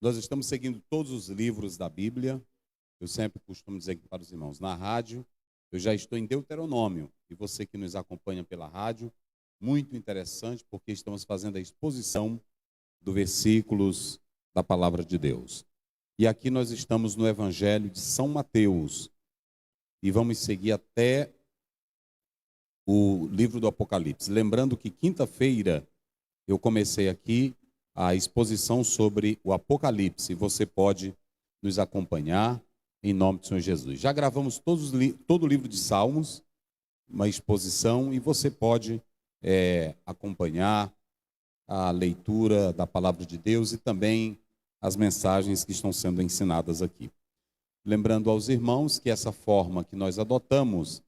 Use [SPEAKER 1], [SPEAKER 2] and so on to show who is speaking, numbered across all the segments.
[SPEAKER 1] Nós estamos seguindo todos os livros da Bíblia. Eu sempre costumo dizer aqui para os irmãos, na rádio, eu já estou em Deuteronômio. E você que nos acompanha pela rádio, muito interessante, porque estamos fazendo a exposição dos versículos da palavra de Deus. E aqui nós estamos no Evangelho de São Mateus. E vamos seguir até o livro do Apocalipse. Lembrando que quinta-feira eu comecei aqui a exposição sobre o Apocalipse. Você pode nos acompanhar em nome do Senhor Jesus. Já gravamos todo o livro de Salmos, uma exposição, e você pode acompanhar a leitura da palavra de Deus e também as mensagens que estão sendo ensinadas aqui. Lembrando aos irmãos que essa forma que nós adotamos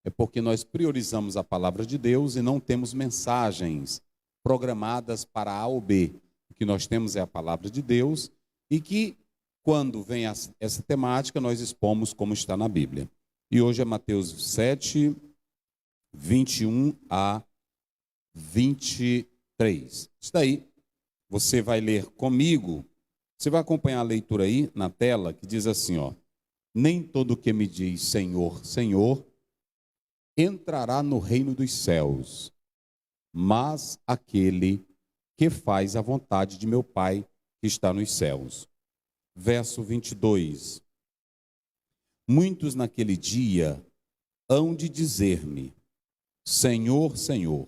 [SPEAKER 1] é porque nós priorizamos a palavra de Deus e não temos mensagens programadas para A ou B. O que nós temos é a palavra de Deus e que, quando vem essa temática, nós expomos como está na Bíblia. E hoje é Mateus 7, 21 a 23. Está aí. Você vai ler comigo. Você vai acompanhar a leitura aí na tela, que diz assim, ó: nem todo que me diz Senhor, Senhor, entrará no reino dos céus, mas aquele que faz a vontade de meu Pai que está nos céus. Verso 22. Muitos naquele dia hão de dizer-me, Senhor, Senhor,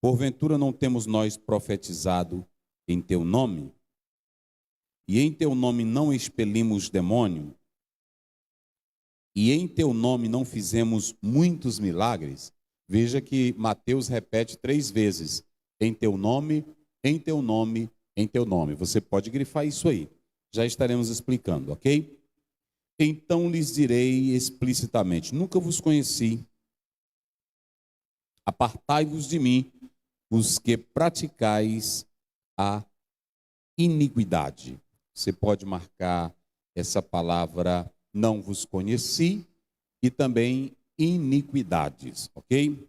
[SPEAKER 1] porventura não temos nós profetizado em teu nome? E em teu nome não expelimos demônio? E em teu nome não fizemos muitos milagres? Veja que Mateus repete 3 vezes, em teu nome, em teu nome, em teu nome. Você pode grifar isso aí, já estaremos explicando, ok? Então lhes direi explicitamente, nunca vos conheci, apartai-vos de mim, os que praticais a iniquidade. Você pode marcar essa palavra, não vos conheci, e também iniquidades, ok?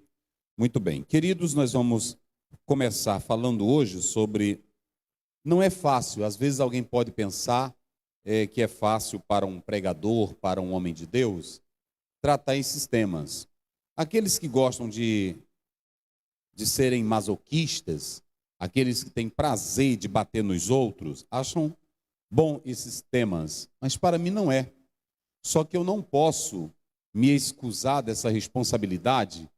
[SPEAKER 1] Muito bem. Queridos, nós vamos começar falando hoje sobre... Não é fácil, às vezes alguém pode pensar que é fácil para um pregador, para um homem de Deus, tratar esses temas. Aqueles que gostam de serem masoquistas, aqueles que têm prazer de bater nos outros, acham bom esses temas, mas para mim não é. Só que eu não posso me excusar dessa responsabilidade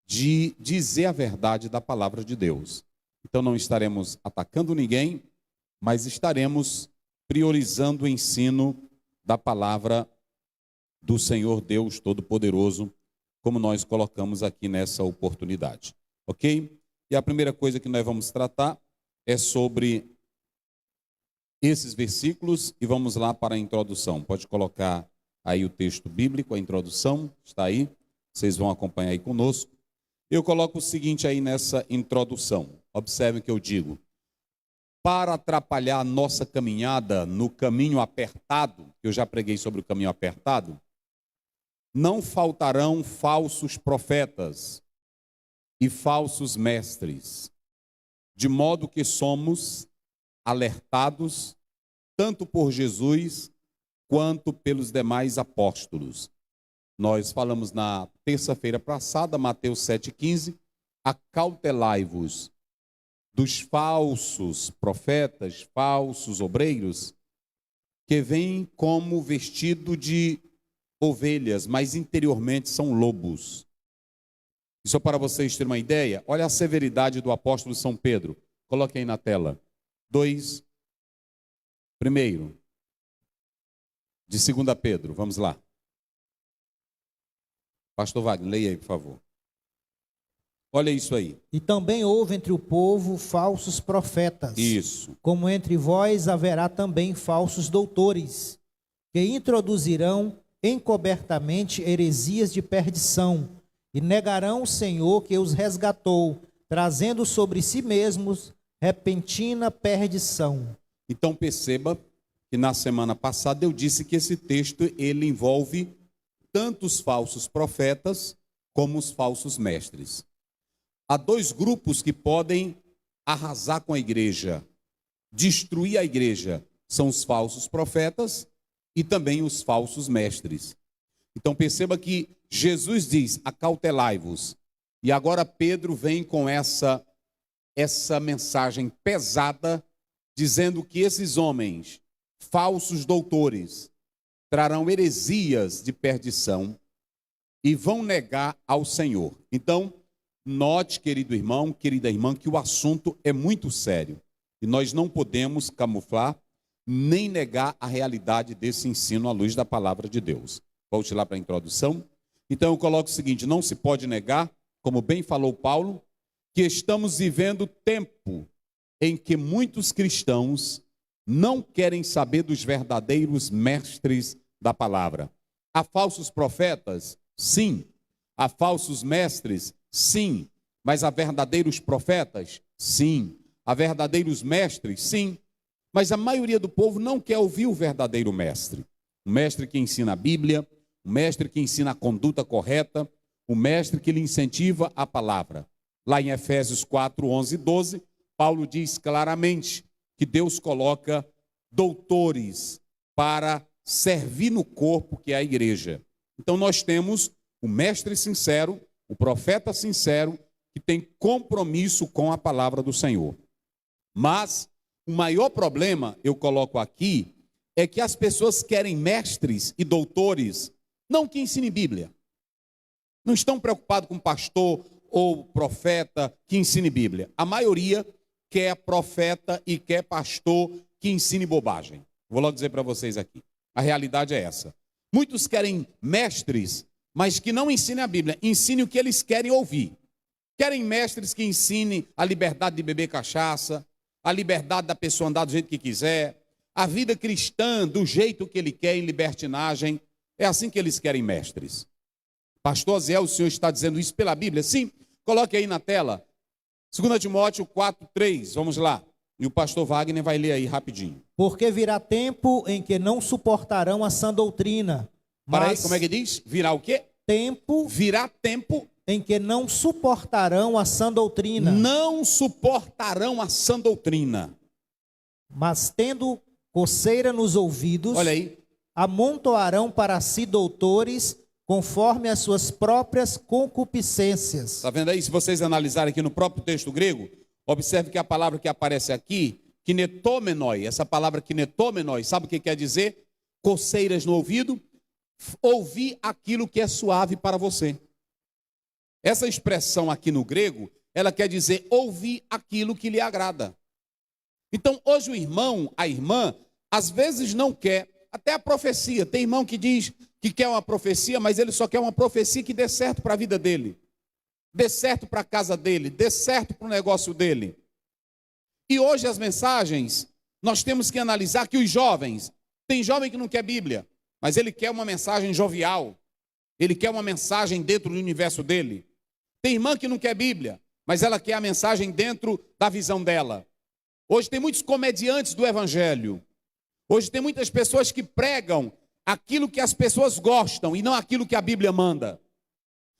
[SPEAKER 1] de dizer a verdade da palavra de Deus. Então não estaremos atacando ninguém, mas estaremos priorizando o ensino da palavra do Senhor Deus Todo-Poderoso, como nós colocamos aqui nessa oportunidade. Ok? E a primeira coisa que nós vamos tratar é sobre esses versículos, e vamos lá para a introdução. Pode colocar aí o texto bíblico, a introdução, está aí, vocês vão acompanhar aí conosco. Eu coloco o seguinte aí nessa introdução, observe o que eu digo. Para atrapalhar a nossa caminhada no caminho apertado, eu já preguei sobre o caminho apertado, não faltarão falsos profetas e falsos mestres, de modo que somos alertados tanto por Jesus quanto pelos demais apóstolos. Nós falamos na terça-feira passada, Mateus 7,15, acautelai-vos dos falsos profetas, falsos obreiros, que vêm como vestido de ovelhas, mas interiormente são lobos. E só para vocês terem uma ideia, olha a severidade do apóstolo São Pedro. Coloque aí na tela. 2, primeiro, de 2 Pedro, vamos lá. Pastor Wagner, leia aí, por favor. Olha isso aí.
[SPEAKER 2] E também houve entre o povo falsos profetas.
[SPEAKER 1] Isso.
[SPEAKER 2] Como entre vós haverá também falsos doutores, que introduzirão encobertamente heresias de perdição, e negarão o Senhor que os resgatou, trazendo sobre si mesmos repentina perdição.
[SPEAKER 1] Então perceba que na semana passada eu disse que esse texto ele envolve tanto os falsos profetas como os falsos mestres. Há 2 grupos que podem arrasar com a igreja. destruir a igreja são os falsos profetas e também os falsos mestres. Então perceba que Jesus diz, acautelai-vos. E agora Pedro vem com essa mensagem pesada, dizendo que esses homens, falsos doutores, trarão heresias de perdição e vão negar ao Senhor. Então, note, querido irmão, querida irmã, que o assunto é muito sério. E nós não podemos camuflar, nem negar a realidade desse ensino à luz da palavra de Deus. Volte lá para a introdução. Então eu coloco o seguinte, não se pode negar, como bem falou Paulo, que estamos vivendo tempo em que muitos cristãos não querem saber dos verdadeiros mestres da palavra. Há falsos profetas? Sim. Há falsos mestres? Sim. Mas há verdadeiros profetas? Sim. Há verdadeiros mestres? Sim. Mas a maioria do povo não quer ouvir o verdadeiro mestre. O mestre que ensina a Bíblia, o mestre que ensina a conduta correta, o mestre que lhe incentiva a palavra. Lá em Efésios 4, 11 e 12, Paulo diz claramente que Deus coloca doutores para servir no corpo que é a igreja. Então nós temos o mestre sincero, o profeta sincero, que tem compromisso com a palavra do Senhor. Mas o maior problema, eu coloco aqui, é que as pessoas querem mestres e doutores, não que ensinem Bíblia. Não estão preocupados com pastor ou profeta que ensine Bíblia. A maioria quer profeta e quer pastor que ensine bobagem. Vou logo dizer para vocês aqui. A realidade é essa. Muitos querem mestres, mas que não ensinem a Bíblia. Ensinem o que eles querem ouvir. Querem mestres que ensinem a liberdade de beber cachaça, a liberdade da pessoa andar do jeito que quiser, a vida cristã do jeito que ele quer, em libertinagem. É assim que eles querem mestres. Pastor Zé, o senhor está dizendo isso pela Bíblia? Sim, coloque aí na tela. 2 Timóteo 4, 3, vamos lá. E o pastor Wagner vai ler aí rapidinho.
[SPEAKER 2] Porque virá tempo em que não suportarão a sã doutrina.
[SPEAKER 1] Para aí, como é que diz? Virá o quê? Virá tempo
[SPEAKER 2] em que não suportarão a sã doutrina.
[SPEAKER 1] Não suportarão a sã doutrina.
[SPEAKER 2] Mas tendo coceira nos ouvidos,
[SPEAKER 1] olha aí,
[SPEAKER 2] amontoarão para si doutores conforme as suas próprias concupiscências.
[SPEAKER 1] Está vendo aí? Se vocês analisarem aqui no próprio texto grego, observe que a palavra que aparece aqui, kinetomenoi, essa palavra kinetomenoi, sabe o que quer dizer? Coceiras no ouvido, ouvir aquilo que é suave para você. Essa expressão aqui no grego, ela quer dizer ouvir aquilo que lhe agrada. Então, hoje o irmão, a irmã, às vezes não quer, até a profecia. Tem irmão que diz que quer uma profecia, mas ele só quer uma profecia que dê certo para a vida dele, dê certo para a casa dele, dê certo para o negócio dele. E hoje as mensagens, nós temos que analisar que os jovens, tem jovem que não quer Bíblia, mas ele quer uma mensagem jovial, ele quer uma mensagem dentro do universo dele. Tem irmã que não quer Bíblia, mas ela quer a mensagem dentro da visão dela. Hoje tem muitos comediantes do Evangelho. Hoje tem muitas pessoas que pregam aquilo que as pessoas gostam e não aquilo que a Bíblia manda.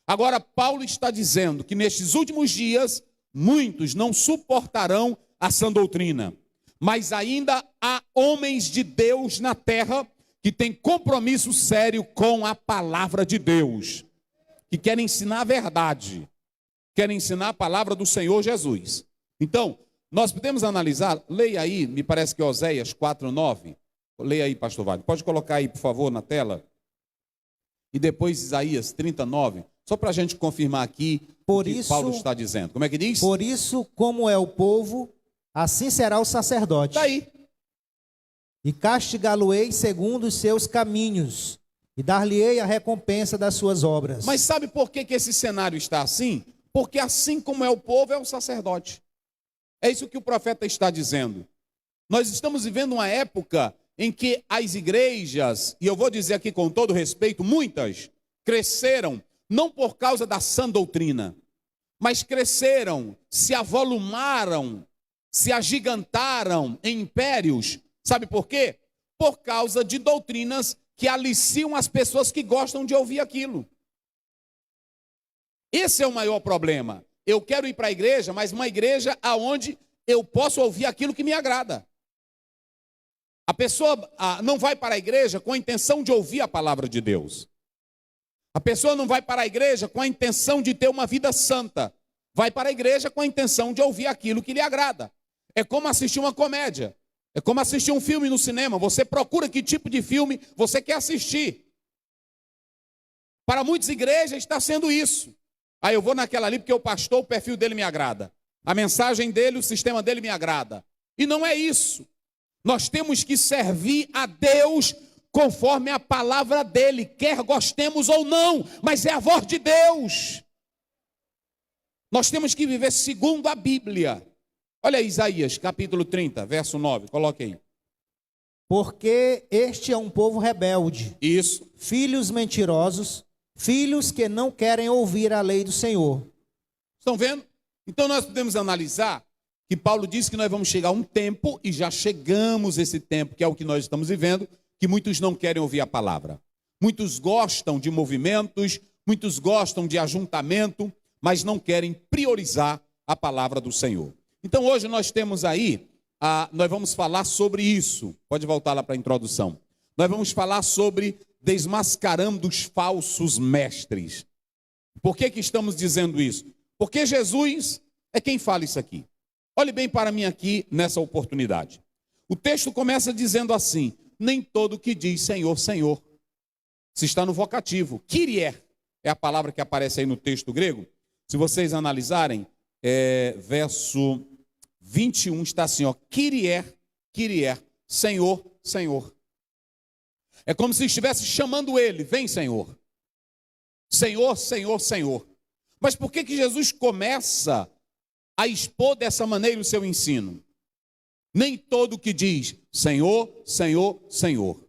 [SPEAKER 1] Agora, Paulo está dizendo que nestes últimos dias, muitos não suportarão a sã doutrina. Mas ainda há homens de Deus na terra que têm compromisso sério com a palavra de Deus, que querem ensinar a verdade, querem ensinar a palavra do Senhor Jesus. Então, nós podemos analisar, leia aí, me parece que Oséias 4:9, leia aí, pastor Wagner, pode colocar aí, por favor, na tela, e depois Isaías 39, só para a gente confirmar aqui o que Paulo está dizendo. Como é que diz?
[SPEAKER 2] Por isso, como é o povo, assim será o sacerdote.
[SPEAKER 1] Está aí.
[SPEAKER 2] E castigá-lo-ei segundo os seus caminhos, e dar-lhe-ei a recompensa das suas obras.
[SPEAKER 1] Mas sabe por que esse cenário está assim? Porque assim como é o povo, é o sacerdote. É isso que o profeta está dizendo. Nós estamos vivendo uma época em que as igrejas, e eu vou dizer aqui com todo respeito, muitas cresceram, não por causa da sã doutrina, mas cresceram, se avolumaram, se agigantaram em impérios. Sabe por quê? Por causa de doutrinas que aliciam as pessoas que gostam de ouvir aquilo. Esse é o maior problema. Eu quero ir para a igreja, mas uma igreja onde eu posso ouvir aquilo que me agrada. A pessoa não vai para a igreja com a intenção de ouvir a palavra de Deus. A pessoa não vai para a igreja com a intenção de ter uma vida santa. Vai para a igreja com a intenção de ouvir aquilo que lhe agrada. É como assistir uma comédia. É como assistir um filme no cinema. Você procura que tipo de filme você quer assistir. Para muitas igrejas está sendo isso. Eu vou naquela ali porque o pastor, o perfil dele me agrada. A mensagem dele, o sistema dele me agrada. E não é isso. Nós temos que servir a Deus conforme a palavra dele, quer gostemos ou não, mas é a voz de Deus. Nós temos que viver segundo a Bíblia. Olha aí, Isaías, capítulo 30, verso 9, coloque aí.
[SPEAKER 2] Porque este é um povo rebelde.
[SPEAKER 1] Isso.
[SPEAKER 2] Filhos mentirosos, filhos que não querem ouvir a lei do Senhor.
[SPEAKER 1] Estão vendo? Então nós podemos analisar que Paulo diz que nós vamos chegar a um tempo, e já chegamos a esse tempo, que é o que nós estamos vivendo, que muitos não querem ouvir a palavra. Muitos gostam de movimentos, muitos gostam de ajuntamento, mas não querem priorizar a palavra do Senhor. Então hoje nós temos aí, nós vamos falar sobre isso. Pode voltar lá para a introdução. Nós vamos falar sobre desmascarando os falsos mestres. Por que estamos dizendo isso? Porque Jesus é quem fala isso aqui. Olhe bem para mim aqui nessa oportunidade. O texto começa dizendo assim: nem todo que diz Senhor, Senhor. Se está no vocativo. Kyrie é a palavra que aparece aí no texto grego. Se vocês analisarem, verso 21 está assim, ó, Kyrie, Kyrie, Senhor, Senhor. É como se estivesse chamando ele, vem Senhor. Senhor, Senhor, Senhor. Mas por que Jesus começa a expor dessa maneira o seu ensino? Nem todo que diz Senhor, Senhor, Senhor.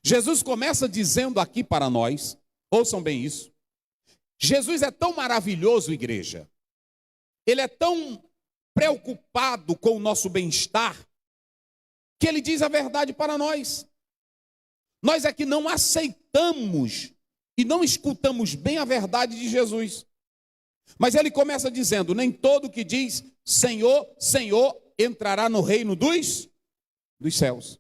[SPEAKER 1] Jesus começa dizendo aqui para nós, ouçam bem isso, Jesus é tão maravilhoso, igreja, ele é tão preocupado com o nosso bem-estar, que ele diz a verdade para nós. Nós é que não aceitamos e não escutamos bem a verdade de Jesus. Mas ele começa dizendo, nem todo que diz Senhor, Senhor, entrará no reino dos céus.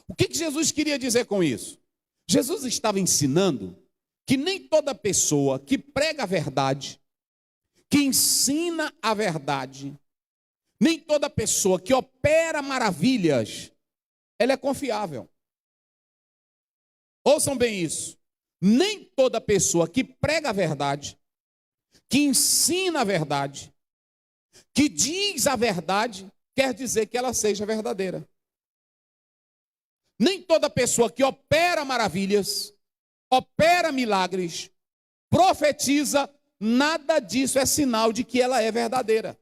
[SPEAKER 1] O que Jesus queria dizer com isso? Jesus estava ensinando que nem toda pessoa que prega a verdade, que ensina a verdade, nem toda pessoa que opera maravilhas, ela é confiável. Ouçam bem isso. Nem toda pessoa que prega a verdade, que ensina a verdade, que diz a verdade, quer dizer que ela seja verdadeira. Nem toda pessoa que opera maravilhas, opera milagres, profetiza, nada disso é sinal de que ela é verdadeira.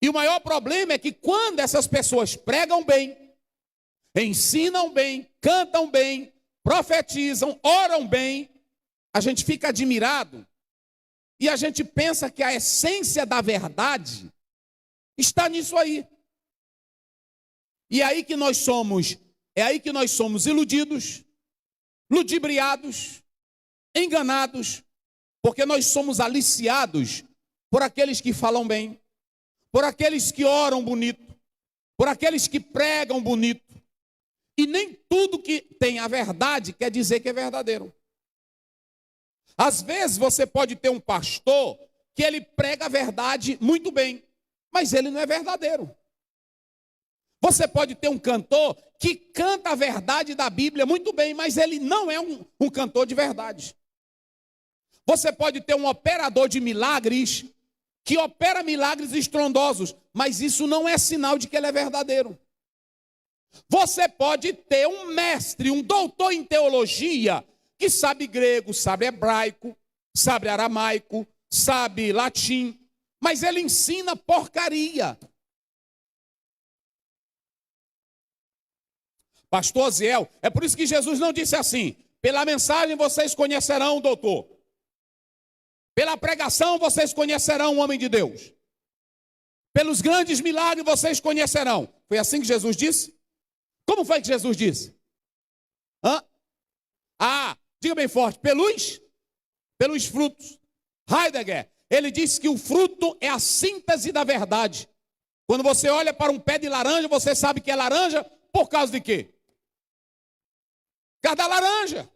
[SPEAKER 1] E o maior problema é que quando essas pessoas pregam bem, ensinam bem, cantam bem, profetizam, oram bem, a gente fica admirado e a gente pensa que a essência da verdade está nisso aí. E é aí que nós somos iludidos, ludibriados, enganados, porque nós somos aliciados por aqueles que falam bem, por aqueles que oram bonito, por aqueles que pregam bonito. E nem tudo que tem a verdade quer dizer que é verdadeiro. Às vezes você pode ter um pastor que ele prega a verdade muito bem, mas ele não é verdadeiro. Você pode ter um cantor que canta a verdade da Bíblia muito bem, mas ele não é um cantor de verdade. Você pode ter um operador de milagres que opera milagres estrondosos, mas isso não é sinal de que ele é verdadeiro. Você pode ter um mestre, um doutor em teologia, que sabe grego, sabe hebraico, sabe aramaico, sabe latim, mas ele ensina porcaria. Pastor Aziel, é por isso que Jesus não disse assim, pela mensagem vocês conhecerão o doutor. Pela pregação vocês conhecerão o homem de Deus. Pelos grandes milagres vocês conhecerão. Foi assim que Jesus disse? Como foi que Jesus disse? Diga bem forte, pelos frutos. Heidegger, ele disse que o fruto é a síntese da verdade. Quando você olha para um pé de laranja, você sabe que é laranja por causa de quê? Por causa da laranja.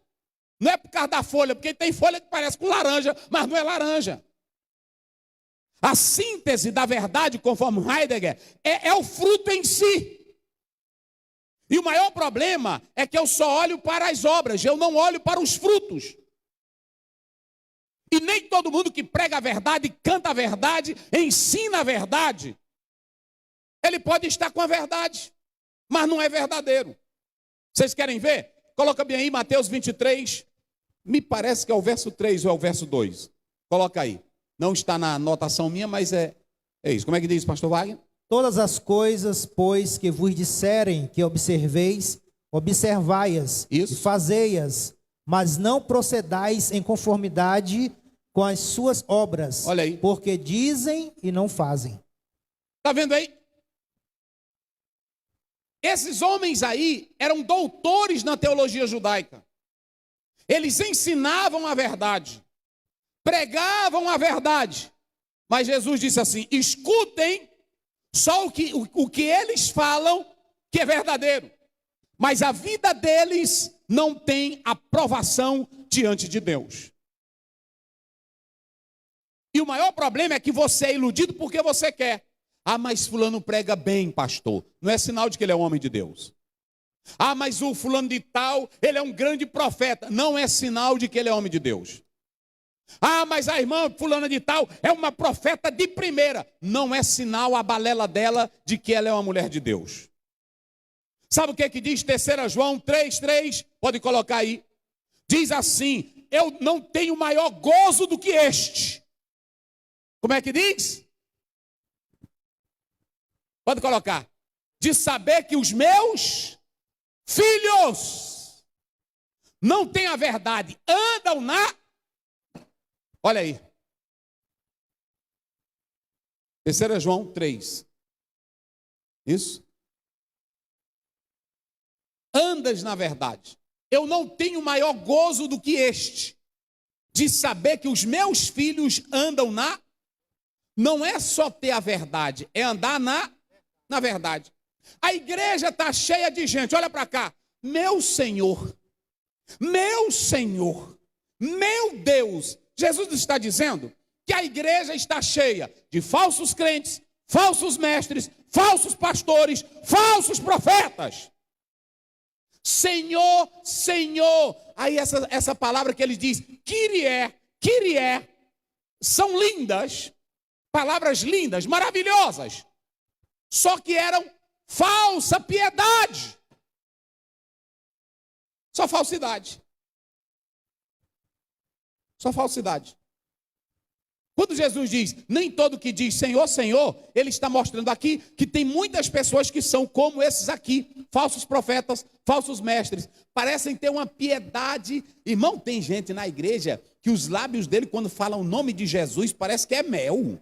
[SPEAKER 1] Não é por causa da folha, porque tem folha que parece com laranja, mas não é laranja. A síntese da verdade, conforme Heidegger, é o fruto em si. E o maior problema é que eu só olho para as obras, eu não olho para os frutos. E nem todo mundo que prega a verdade, canta a verdade, ensina a verdade, ele pode estar com a verdade, mas não é verdadeiro. Vocês querem ver? Coloca bem aí Mateus 23, me parece que é o verso 3 ou é o verso 2. Coloca aí. Não está na anotação minha, mas é isso. Como é que diz, pastor Wagner?
[SPEAKER 2] Todas as coisas, pois, que vos disserem que observeis, observai-as e fazei-as, mas não procedais em conformidade com as suas obras.
[SPEAKER 1] Olha aí.
[SPEAKER 2] Porque dizem e não fazem.
[SPEAKER 1] Está vendo aí? Esses homens aí eram doutores na teologia judaica. Eles ensinavam a verdade, pregavam a verdade. Mas Jesus disse assim: escutem só o que eles falam que é verdadeiro. Mas a vida deles não tem aprovação diante de Deus. E o maior problema é que você é iludido porque você quer. Ah, mas fulano prega bem, pastor. Não é sinal de que ele é um homem de Deus. Ah, mas o fulano de tal, ele é um grande profeta. Não é sinal de que ele é homem de Deus. Ah, mas a irmã fulana de tal é uma profeta de primeira. Não é sinal a balela dela de que ela é uma mulher de Deus. Sabe o que é que diz 3 João 3:3? Pode colocar aí. Diz assim: eu não tenho maior gozo do que este. Como é que diz? Pode colocar. De saber que os meus filhos não têm a verdade, andam na... Olha aí. 3 João 3. Isso? Andas na verdade. Eu não tenho maior gozo do que este, de saber que os meus filhos andam na... Não é só ter a verdade, é andar na verdade. A igreja está cheia de gente, olha para cá. Meu Senhor, meu Deus. Jesus está dizendo que a igreja está cheia de falsos crentes, falsos mestres, falsos pastores, falsos profetas. Senhor, Senhor. Aí essa palavra que ele diz, Kyrie, são lindas, palavras lindas, maravilhosas. Só que eram falsa piedade. Só falsidade. Só falsidade. Quando Jesus diz, nem todo que diz Senhor, Senhor, ele está mostrando aqui que tem muitas pessoas que são como esses aqui, falsos profetas, falsos mestres, parecem ter uma piedade. Irmão, tem gente na igreja que os lábios dele, quando falam o nome de Jesus, parece que é mel.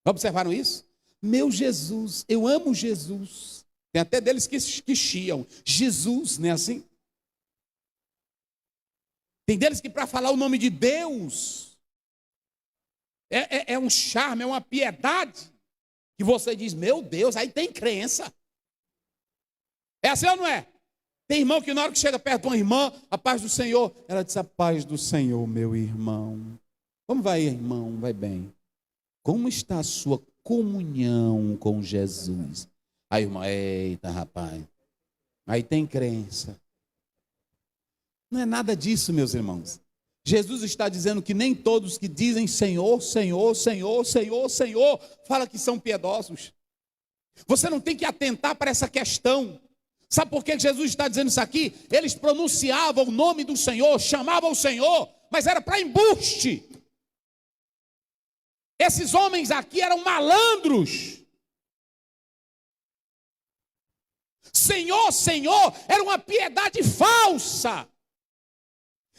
[SPEAKER 1] Observaram isso? Meu Jesus, eu amo Jesus. Tem até deles que chiam. Jesus, não é assim? Tem deles que para falar o nome de Deus, é um charme, é uma piedade, que você diz, meu Deus, aí tem crença. É assim ou não é? Tem irmão que na hora que chega perto de uma irmã, a paz do Senhor, ela diz, a paz do Senhor, meu irmão. Como vai, irmão? Vai bem. Como está a sua comunhão com Jesus? Aí, irmã, eita, rapaz, aí tem crença. Não é nada disso, meus irmãos. Jesus está dizendo que nem todos que dizem Senhor, Senhor, Senhor, Senhor, Senhor, fala que são piedosos. Você não tem que atentar para essa questão. Sabe por que Jesus está dizendo isso aqui? Eles pronunciavam o nome do Senhor, chamavam o Senhor, mas era para embuste. Esses homens aqui eram malandros. Senhor, Senhor, era uma piedade falsa.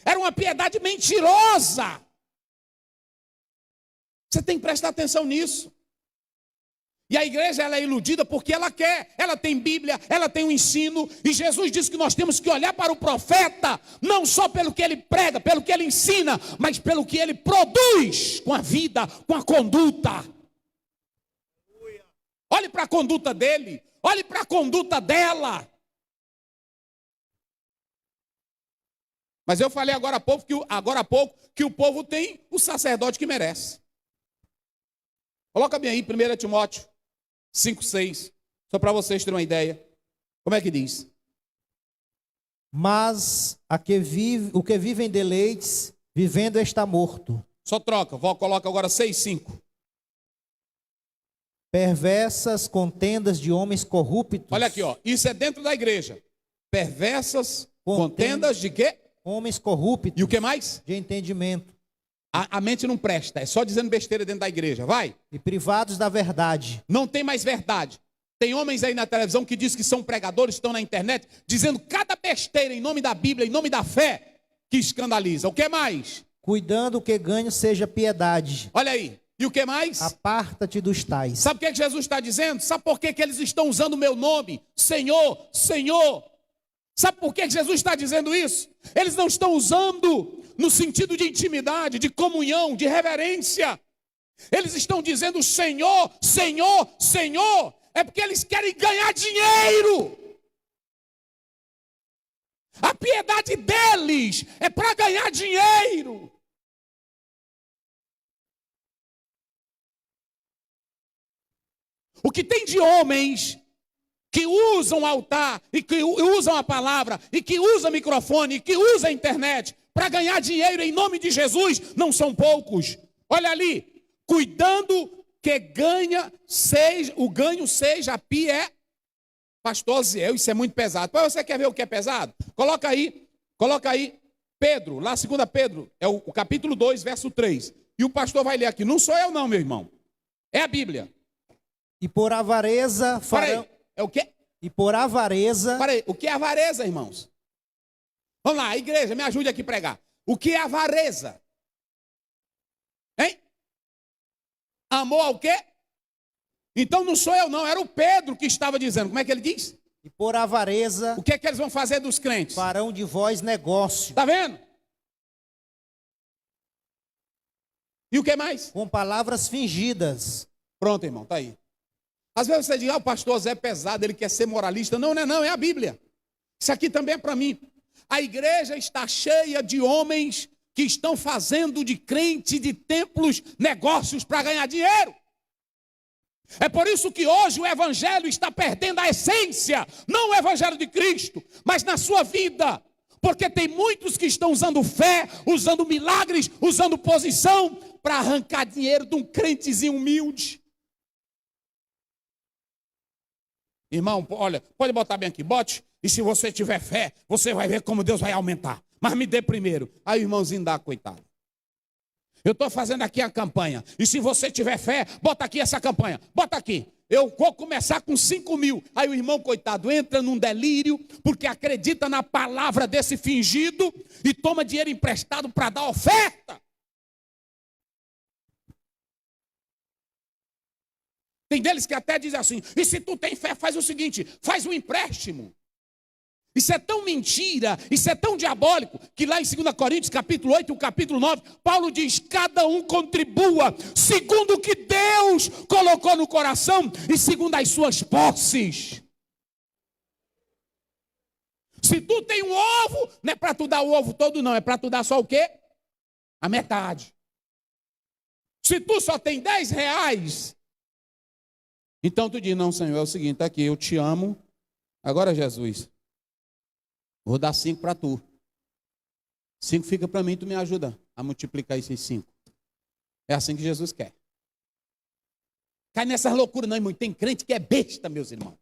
[SPEAKER 1] Era uma piedade mentirosa. Você tem que prestar atenção nisso. E a igreja, ela é iludida porque ela quer. Ela tem Bíblia, ela tem o ensino. E Jesus disse que nós temos que olhar para o profeta, não só pelo que ele prega, pelo que ele ensina, mas pelo que ele produz com a vida, com a conduta. olhe para a conduta dele, olhe para a conduta dela. Mas eu falei agora há pouco que o povo tem o sacerdote que merece. Coloca bem aí, 1 Timóteo 5,6, só para vocês terem uma ideia. Como é que diz?
[SPEAKER 2] Mas o que vive em deleites, vivendo está morto.
[SPEAKER 1] Só troca, coloca agora 6,5.
[SPEAKER 2] Perversas contendas de homens corruptos.
[SPEAKER 1] Olha aqui, ó, isso é dentro da igreja. Perversas contendas de quê?
[SPEAKER 2] Homens corruptos.
[SPEAKER 1] E o que mais?
[SPEAKER 2] De entendimento.
[SPEAKER 1] A mente não presta, é só dizendo besteira dentro da igreja, vai.
[SPEAKER 2] E privados da verdade.
[SPEAKER 1] Não tem mais verdade. Tem homens aí na televisão que dizem que são pregadores, estão na internet, dizendo cada besteira em nome da Bíblia, em nome da fé, que escandaliza. O que mais?
[SPEAKER 2] Cuidando que ganho seja piedade.
[SPEAKER 1] Olha aí. E o que mais?
[SPEAKER 2] Aparta-te dos tais.
[SPEAKER 1] Sabe o que Jesus está dizendo? Sabe por que eles estão usando o meu nome? Senhor, Senhor. Sabe por que Jesus está dizendo isso? Eles não estão usando no sentido de intimidade, de comunhão, de reverência. Eles estão dizendo Senhor, Senhor, Senhor. É porque eles querem ganhar dinheiro. A piedade deles é para ganhar dinheiro. O que tem de homens que usam o altar, e que usam a palavra, e que usam microfone, e que usam a internet para ganhar dinheiro em nome de Jesus, não são poucos. Olha ali, cuidando que o ganho seja Pastor Ziel, isso é muito pesado. Mas você quer ver o que é pesado? Coloca aí, Pedro, lá 2 Pedro, é o capítulo 2, verso 3. E o pastor vai ler aqui, não sou eu não, meu irmão, é a Bíblia.
[SPEAKER 2] E por avareza farão...
[SPEAKER 1] É o quê?
[SPEAKER 2] E por avareza...
[SPEAKER 1] Peraí, o que é avareza, irmãos? Vamos lá, igreja, me ajude aqui a pregar. O que é avareza? Hein? Amor ao quê? Então não sou eu não, era o Pedro que estava dizendo. Como é que ele diz?
[SPEAKER 2] E por avareza...
[SPEAKER 1] O que é que eles vão fazer dos crentes?
[SPEAKER 2] Farão de vós negócio.
[SPEAKER 1] Está vendo? E o que mais?
[SPEAKER 2] Com palavras fingidas.
[SPEAKER 1] Pronto, irmão, está aí. Às vezes você diz, o pastor Zé é pesado, ele quer ser moralista. Não, é a Bíblia. Isso aqui também é para mim. A igreja está cheia de homens que estão fazendo de crente, de templos, negócios para ganhar dinheiro. É por isso que hoje o evangelho está perdendo a essência, não o evangelho de Cristo, mas na sua vida. Porque tem muitos que estão usando fé, usando milagres, usando posição para arrancar dinheiro de um crentezinho humilde. Irmão, olha, pode botar bem aqui, bote. E se você tiver fé, você vai ver como Deus vai aumentar. Mas me dê primeiro. Aí o irmãozinho dá, coitado. Eu estou fazendo aqui a campanha. E se você tiver fé, bota aqui essa campanha. Bota aqui. Eu vou começar com 5 mil. Aí o irmão, coitado, entra num delírio, porque acredita na palavra desse fingido e toma dinheiro emprestado para dar oferta. Tem deles que até dizem assim, e se tu tem fé, faz o seguinte, faz um empréstimo. Isso é tão mentira, isso é tão diabólico, que lá em 2 Coríntios, capítulo 8 e capítulo 9, Paulo diz, cada um contribua segundo o que Deus colocou no coração e segundo as suas posses. Se tu tem um ovo, não é para tu dar o ovo todo não, é para tu dar só o quê? A metade. Se tu só tem 10 reais, então tu diz, não, Senhor, é o seguinte, tá aqui, eu te amo, agora Jesus, vou dar 5 para tu. 5 fica para mim, tu me ajuda a multiplicar esses 5. É assim que Jesus quer. Cai nessas loucuras, não, irmão. Tem crente que é besta, meus irmãos.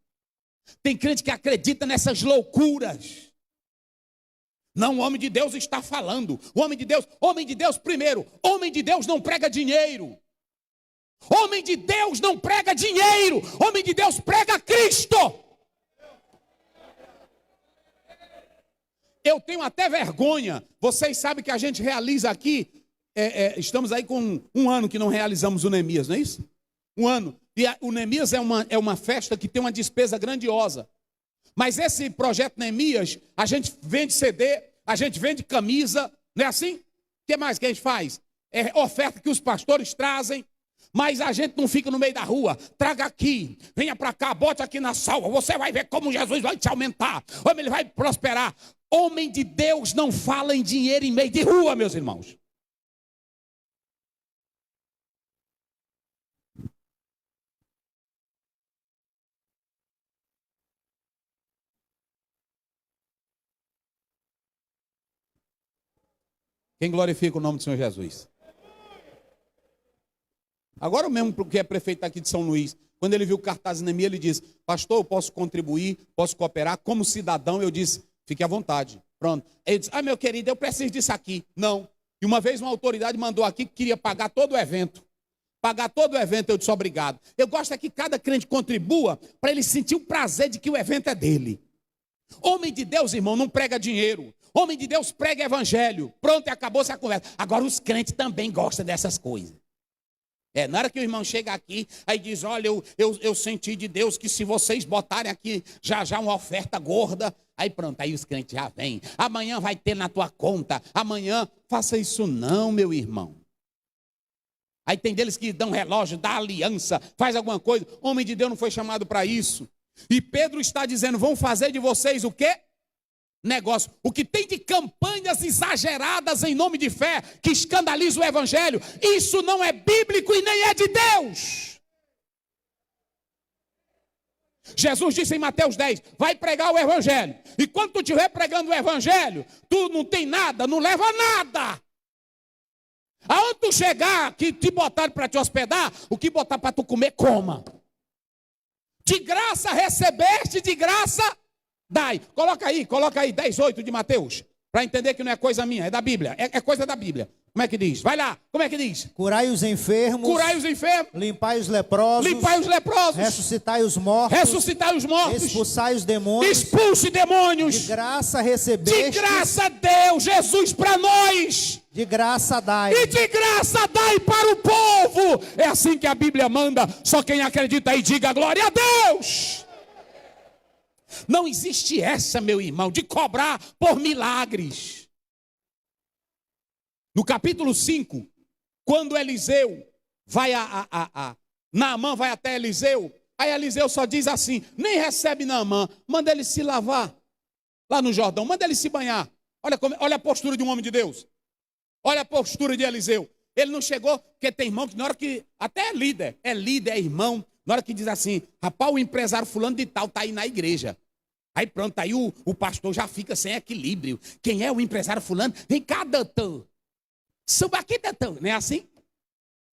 [SPEAKER 1] Tem crente que acredita nessas loucuras. Não, o homem de Deus está falando. O homem de Deus primeiro, homem de Deus não prega dinheiro. Homem de Deus não prega dinheiro. Homem de Deus prega Cristo. Eu tenho até vergonha. Vocês sabem que a gente realiza aqui, estamos aí com um ano que não realizamos o Neemias, não é isso? Um ano. E o Neemias é uma festa que tem uma despesa grandiosa. Mas esse projeto Neemias, a gente vende CD, a gente vende camisa, não é assim? O que mais que a gente faz? É oferta que os pastores trazem. Mas a gente não fica no meio da rua. Traga aqui, venha para cá, bote aqui na salva. Você vai ver como Jesus vai te aumentar. Como ele vai prosperar. Homem de Deus não fala em dinheiro em meio de rua, meus irmãos. Quem glorifica o nome do Senhor Jesus? Agora mesmo, porque é prefeito aqui de São Luís, quando ele viu o cartaz na minha, ele disse: pastor, eu posso contribuir, posso cooperar como cidadão. Eu disse: fique à vontade. Pronto. Ele disse: meu querido, eu preciso disso aqui. Não. E uma vez uma autoridade mandou aqui que queria pagar todo o evento. Pagar todo o evento, eu disse: obrigado. Eu gosto é que cada crente contribua para ele sentir o prazer de que o evento é dele. Homem de Deus, irmão, não prega dinheiro. Homem de Deus prega evangelho. Pronto, e acabou-se a conversa. Agora os crentes também gostam dessas coisas. Na hora que o irmão chega aqui, aí diz: olha, eu senti de Deus que se vocês botarem aqui já uma oferta gorda, aí pronto, aí os crentes já vêm. Amanhã vai ter na tua conta, amanhã, faça isso não, meu irmão. Aí tem deles que dão relógio, dá aliança, faz alguma coisa. Homem de Deus não foi chamado para isso. E Pedro está dizendo: vão fazer de vocês o quê? Negócio. O que tem de campanhas exageradas em nome de fé, que escandaliza o evangelho, isso não é bíblico e nem é de Deus. Jesus disse em Mateus 10, vai pregar o evangelho. E quando tu estiver pregando o evangelho, tu não tem nada, não leva nada. Aonde tu chegar, que te botaram para te hospedar, o que botar para tu comer, coma. De graça recebeste, de graça dai. Coloca aí 10:8 de Mateus, para entender que não é coisa minha, é da Bíblia, é coisa da Bíblia. Como é que diz? Vai lá, como é que diz?
[SPEAKER 2] Curai os enfermos, limpai os leprosos, ressuscitai os mortos, expulsai os demônios,
[SPEAKER 1] expulse demônios.
[SPEAKER 2] De graça recebeste,
[SPEAKER 1] de graça deu Jesus para nós.
[SPEAKER 2] De graça dai.
[SPEAKER 1] E de graça dai para o povo. É assim que a Bíblia manda. Só quem acredita aí diga glória a Deus. Não existe essa, meu irmão, de cobrar por milagres. No capítulo 5, quando Eliseu vai Naamã vai até Eliseu, aí Eliseu só diz assim: nem recebe Naamã, manda ele se lavar lá no Jordão, manda ele se banhar. Olha a postura de um homem de Deus. Olha a postura de Eliseu. Ele não chegou, porque tem irmão que na hora que, até é líder, é irmão, na hora que diz assim: rapaz, o empresário fulano de tal está aí na igreja. Aí pronto, aí o pastor já fica sem equilíbrio. Quem é o empresário fulano? Vem cá, doutor. Suba aqui, doutor. Não é assim?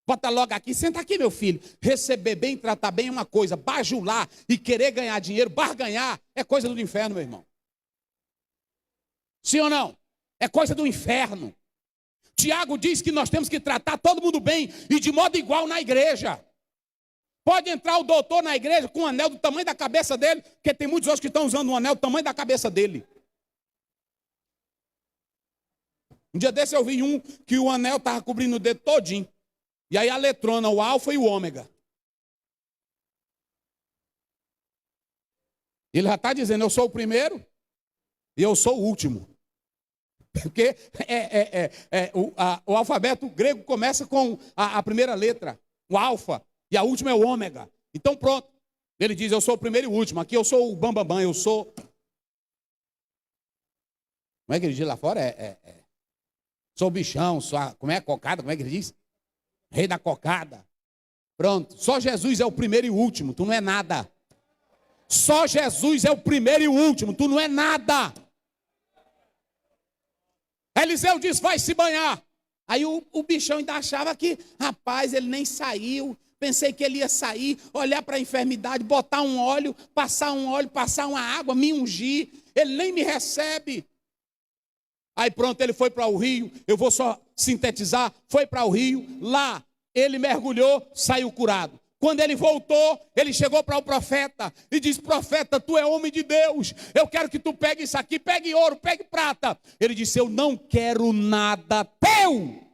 [SPEAKER 1] Bota logo aqui, senta aqui, meu filho. Receber bem, tratar bem é uma coisa. Bajular e querer ganhar dinheiro, barganhar, é coisa do inferno, meu irmão. Sim ou não? É coisa do inferno. Tiago diz que nós temos que tratar todo mundo bem e de modo igual na igreja. Pode entrar o doutor na igreja com um anel do tamanho da cabeça dele, porque tem muitos outros que estão usando um anel do tamanho da cabeça dele. Um dia desse eu vi um que o anel estava cobrindo o dedo todinho. E aí a letrona, o alfa e o ômega. Ele já está dizendo: eu sou o primeiro e eu sou o último. Porque o alfabeto grego começa com a primeira letra, o alfa, e a última é o ômega. Então pronto, ele diz: eu sou o primeiro e o último, aqui eu sou o bambambam, eu sou... Como é que ele diz lá fora? Sou o bichão, como é a cocada, como é que ele diz? Rei da cocada. Pronto, só Jesus é o primeiro e o último, tu não é nada. Só Jesus é o primeiro e o último, tu não é nada. Eliseu diz: vai se banhar. Aí o bichão ainda achava que, rapaz, ele nem saiu. Pensei que ele ia sair, olhar para a enfermidade, botar um óleo, passar uma água, me ungir. Ele nem me recebe. Aí pronto, ele foi para o rio. Eu vou só sintetizar. Foi para o rio. Lá ele mergulhou, saiu curado. Quando ele voltou, ele chegou para o profeta e disse: profeta, tu é homem de Deus, eu quero que tu pegue isso aqui, pegue ouro, pegue prata. Ele disse: eu não quero nada teu.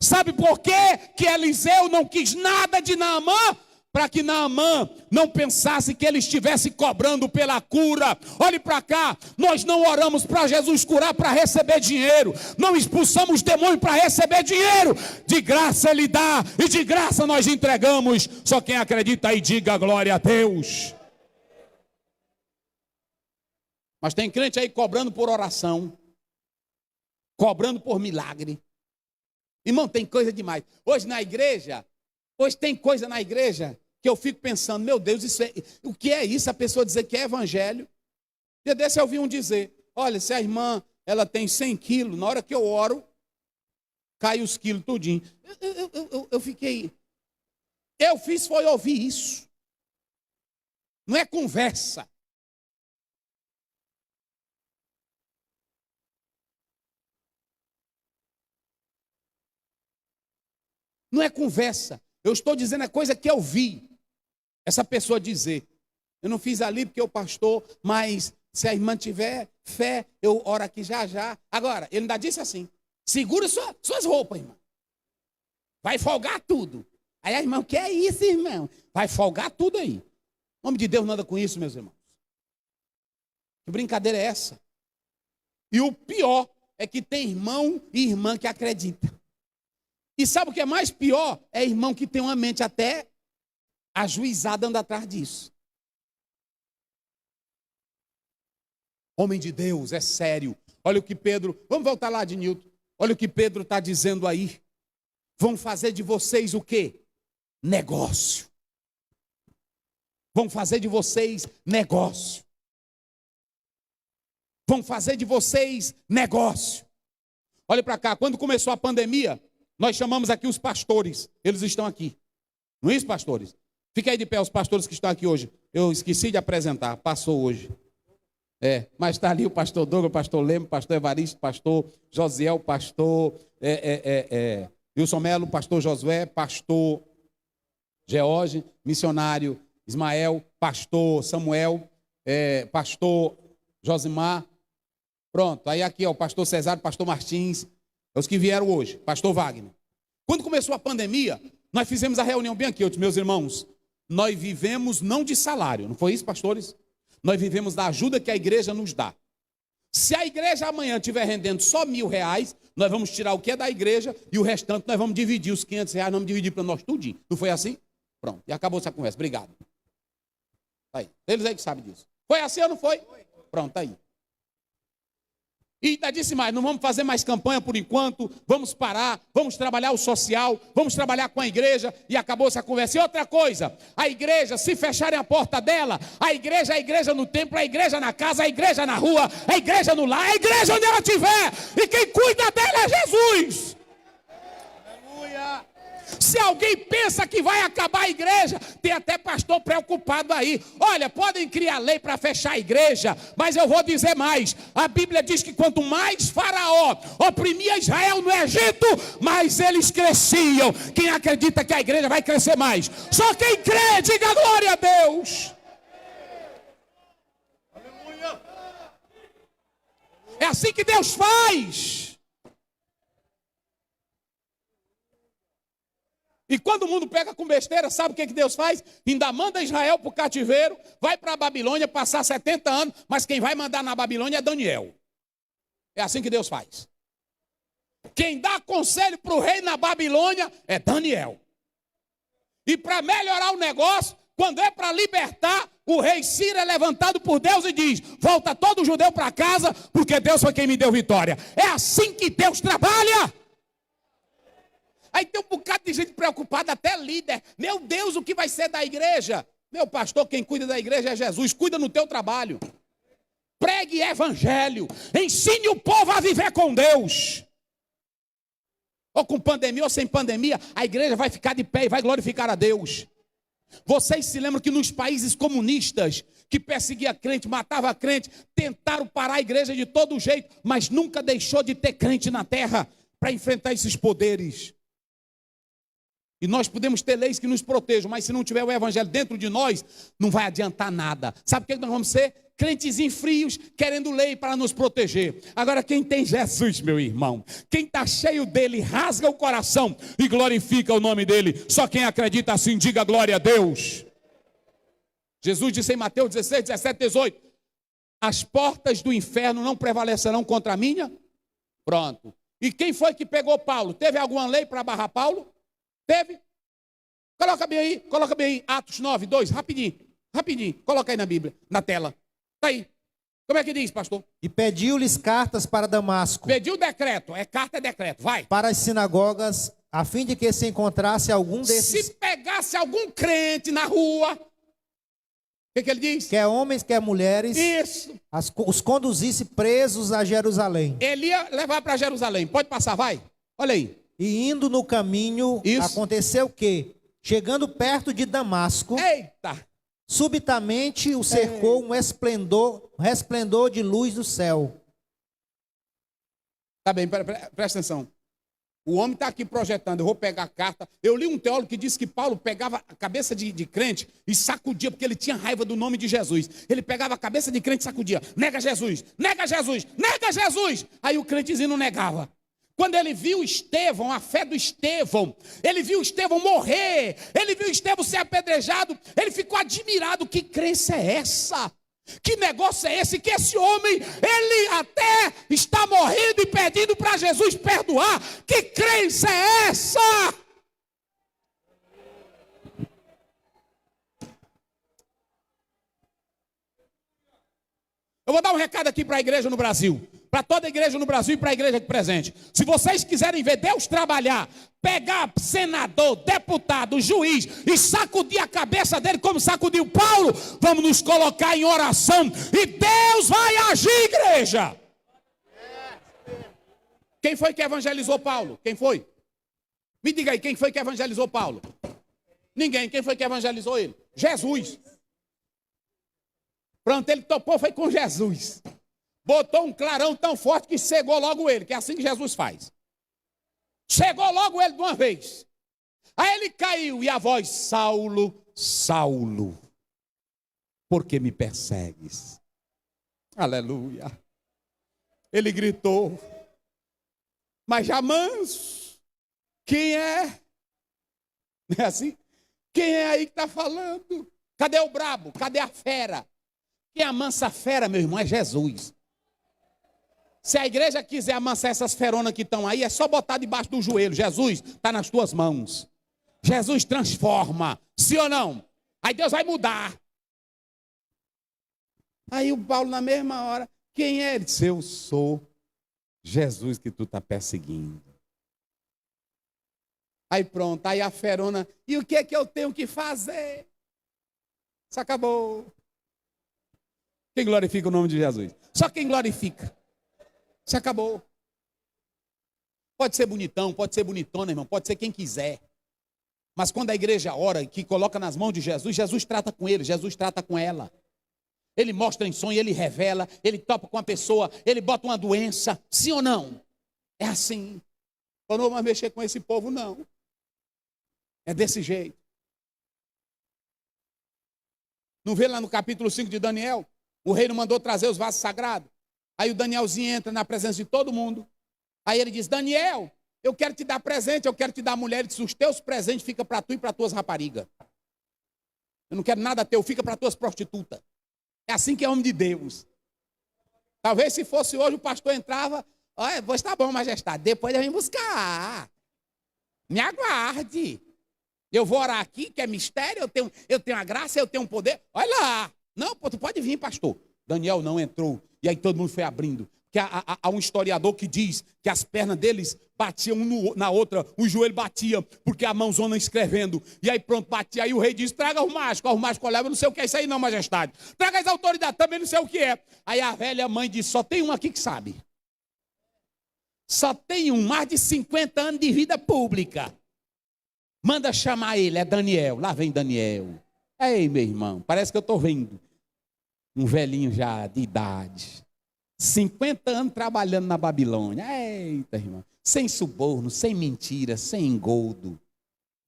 [SPEAKER 1] Sabe por quê que Eliseu não quis nada de Naamã? para que Naamã não pensasse que ele estivesse cobrando pela cura. Olhe para cá, nós não oramos para Jesus curar para receber dinheiro, não expulsamos demônio para receber dinheiro, de graça Ele dá, e de graça nós entregamos. Só quem acredita aí, diga glória a Deus. Mas tem crente aí cobrando por oração, cobrando por milagre. Irmão, tem coisa demais. Hoje tem coisa na igreja que eu fico pensando, meu Deus, o que é isso? A pessoa dizer que é evangelho. Dia desse eu ouvi um dizer, olha, se a irmã ela tem 100 quilos, na hora que eu oro, cai os quilos tudinho. Eu fiquei, eu fiz foi ouvir isso. Não é conversa. Não é conversa. Eu estou dizendo a coisa que eu vi essa pessoa dizer. Eu não fiz ali porque o pastor, mas se a irmã tiver fé, eu oro aqui já já. Agora, ele ainda disse assim, segura suas roupas, irmão. Vai folgar tudo. Aí a irmã, o que é isso, irmão? Vai folgar tudo aí. Em nome de Deus, nada com isso, meus irmãos. Que brincadeira é essa? E o pior é que tem irmão e irmã que acredita. E sabe o que é mais pior? É irmão que tem uma mente até ajuizada andando atrás disso. Homem de Deus, é sério. Olha o que Pedro, vamos voltar lá de Newton. Olha o que Pedro está dizendo aí. Vão fazer de vocês o quê? Negócio. Vão fazer de vocês negócio. Vão fazer de vocês negócio. Olha para cá, quando começou a pandemia, nós chamamos aqui os pastores. Eles estão aqui. Não é isso, pastores? Fica aí de pé os pastores que estão aqui hoje. Eu esqueci de apresentar, passou hoje. Mas está ali o pastor Douglas, o pastor Leme, o pastor Evaristo, o pastor Josiel, o pastor Wilson Melo, o pastor Josué, pastor George, missionário Ismael, pastor Samuel, pastor Josimar. Pronto, aí aqui o pastor Cesário, pastor Martins, os que vieram hoje, pastor Wagner. Quando começou a pandemia, nós fizemos a reunião bem aqui, meus irmãos. Nós vivemos não de salário, não foi isso, pastores? Nós vivemos da ajuda que a igreja nos dá. Se a igreja amanhã estiver rendendo só R$1.000, nós vamos tirar o que é da igreja e o restante nós vamos dividir, os R$500, nós vamos dividir para nós tudinho. Não foi assim? Pronto, e acabou essa conversa, obrigado. Tá aí. Eles aí que sabem disso. Foi assim ou não foi? Pronto, tá aí. E ainda disse mais, não vamos fazer mais campanha por enquanto, vamos parar, vamos trabalhar o social, vamos trabalhar com a igreja, e acabou essa conversa. E outra coisa, a igreja, se fecharem a porta dela, a igreja no templo, a igreja na casa, a igreja na rua, a igreja no lar, a igreja onde ela estiver, e quem cuida dela é Jesus. Aleluia. Se alguém pensa que vai acabar a igreja, tem até pastor preocupado aí. Olha, podem criar lei para fechar a igreja, mas eu vou dizer mais. A Bíblia diz que quanto mais Faraó oprimia Israel no Egito, mais eles cresciam. Quem acredita que a igreja vai crescer mais? Só quem crê, diga glória a Deus. É assim que Deus faz. E quando o mundo pega com besteira, sabe o que Deus faz? Ainda manda Israel para o cativeiro, vai para a Babilônia passar 70 anos, mas quem vai mandar na Babilônia é Daniel. É assim que Deus faz. Quem dá conselho para o rei na Babilônia é Daniel. E para melhorar o negócio, quando é para libertar, o rei Ciro é levantado por Deus e diz, volta todo judeu para casa, porque Deus foi quem me deu vitória. É assim que Deus trabalha. Aí tem um bocado de gente preocupada, até líder. Meu Deus, o que vai ser da igreja? Meu pastor, quem cuida da igreja é Jesus. Cuida no teu trabalho. Pregue evangelho. Ensine o povo a viver com Deus. Ou com pandemia ou sem pandemia, a igreja vai ficar de pé e vai glorificar a Deus. Vocês se lembram que nos países comunistas, que perseguia crente, matava crente, tentaram parar a igreja de todo jeito, mas nunca deixou de ter crente na terra para enfrentar esses poderes. E nós podemos ter leis que nos protejam, mas se não tiver o evangelho dentro de nós, não vai adiantar nada. Sabe o que nós vamos ser? Crentezinhos frios, querendo lei para nos proteger. Agora, quem tem Jesus, meu irmão, quem está cheio dele, rasga o coração e glorifica o nome dele. Só quem acredita assim, diga glória a Deus. Jesus disse em Mateus 16, 17, 18: as portas do inferno não prevalecerão contra a minha. Pronto. E quem foi que pegou Paulo? Teve alguma lei para barrar Paulo? Teve? Coloca bem aí, Atos 9, 2, rapidinho, coloca aí na Bíblia, na tela. Está aí. Como é que diz, pastor?
[SPEAKER 2] E pediu-lhes cartas para Damasco.
[SPEAKER 1] Pediu decreto, carta é decreto, vai.
[SPEAKER 2] Para as sinagogas, a fim de que se encontrasse algum desses...
[SPEAKER 1] Se pegasse algum crente na rua, o que ele diz?
[SPEAKER 2] Quer homens, quer mulheres.
[SPEAKER 1] Isso.
[SPEAKER 2] Os conduzisse presos a Jerusalém.
[SPEAKER 1] Ele ia levar para Jerusalém. Pode passar, vai. Olha aí.
[SPEAKER 2] E indo no caminho, aconteceu que, chegando perto de Damasco,
[SPEAKER 1] eita,
[SPEAKER 2] subitamente o cercou um resplendor de luz do céu.
[SPEAKER 1] Tá bem, presta atenção. O homem está aqui projetando, eu vou pegar a carta. Eu li um teólogo que disse que Paulo pegava a cabeça de crente e sacudia, porque ele tinha raiva do nome de Jesus. Ele pegava a cabeça de crente e sacudia. Nega Jesus, nega Jesus, nega Jesus. Aí o crentezinho não negava. Quando ele viu Estevão, a fé do Estevão, ele viu Estevão morrer, ele viu Estevão ser apedrejado, ele ficou admirado. Que crença é essa? Que negócio é esse? Que esse homem, ele até está morrendo e pedindo para Jesus perdoar. Que crença é essa? Eu vou dar um recado aqui para a igreja no Brasil, para toda a igreja no Brasil e para a igreja aqui presente. Se vocês quiserem ver Deus trabalhar, pegar senador, deputado, juiz e sacudir a cabeça dele como sacudiu Paulo, vamos nos colocar em oração e Deus vai agir, igreja. Quem foi que evangelizou Paulo? Quem foi? Me diga aí, quem foi que evangelizou Paulo? Ninguém. Quem foi que evangelizou ele? Jesus. Pronto, ele topou, foi com Jesus. Botou um clarão tão forte que cegou logo ele, que é assim que Jesus faz. Cegou logo ele de uma vez. Aí ele caiu e a voz: Saulo, Saulo, por que me persegues? Aleluia. Ele gritou, mas já manso. Quem é? Não é assim? Quem é aí que está falando? Cadê o brabo? Cadê a fera? Quem amansa a fera, meu irmão, é Jesus. Se a igreja quiser amansar essas feronas que estão aí, é só botar debaixo do joelho. Jesus, está nas tuas mãos. Jesus transforma. Sim ou não? Aí Deus vai mudar. Aí o Paulo, na mesma hora, quem é? Ele disse: eu sou Jesus que tu está perseguindo. Aí pronto, aí a ferona: e o que é que eu tenho que fazer? Isso acabou. Quem glorifica o nome de Jesus? Só quem glorifica. Isso acabou. Pode ser bonitão, pode ser bonitona, irmão, pode ser quem quiser. Mas quando a igreja ora e que coloca nas mãos de Jesus, Jesus trata com ele, Jesus trata com ela. Ele mostra em sonho, ele revela, ele topa com a pessoa, ele bota uma doença. Sim ou não? É assim. Eu não vou mexer com esse povo, não. É desse jeito. Não vê lá no capítulo 5 de Daniel? O rei não mandou trazer os vasos sagrados. Aí o Danielzinho entra na presença de todo mundo. Aí ele diz: Daniel, eu quero te dar presente, eu quero te dar mulher. Ele diz: os teus presentes ficam para tu e para tuas raparigas. Eu não quero nada teu, fica para tuas prostitutas. É assim que é homem de Deus. Talvez se fosse hoje o pastor entrava: olha, pois tá bom, majestade, depois eu venho buscar. Me aguarde. Eu vou orar aqui, que é mistério, eu tenho a graça, eu tenho um poder. Olha lá. Não, pô, tu pode vir, pastor. Daniel não entrou. E aí todo mundo foi abrindo. Que há um historiador que diz que as pernas deles batiam na outra, o joelho batia, porque a mãozona escrevendo. E aí pronto, batia. Aí o rei diz: traga o mágico. O mágico olhava: não sei o que é isso aí não, majestade. Traga as autoridades, também não sei o que é. Aí a velha mãe diz: só tem um aqui que sabe. Só tem um, mais de 50 anos de vida pública. Manda chamar ele, é Daniel. Lá vem Daniel. Ei, meu irmão, parece que eu estou vendo um velhinho já de idade. 50 anos trabalhando na Babilônia. Eita, irmão. Sem suborno, sem mentira, sem engodo.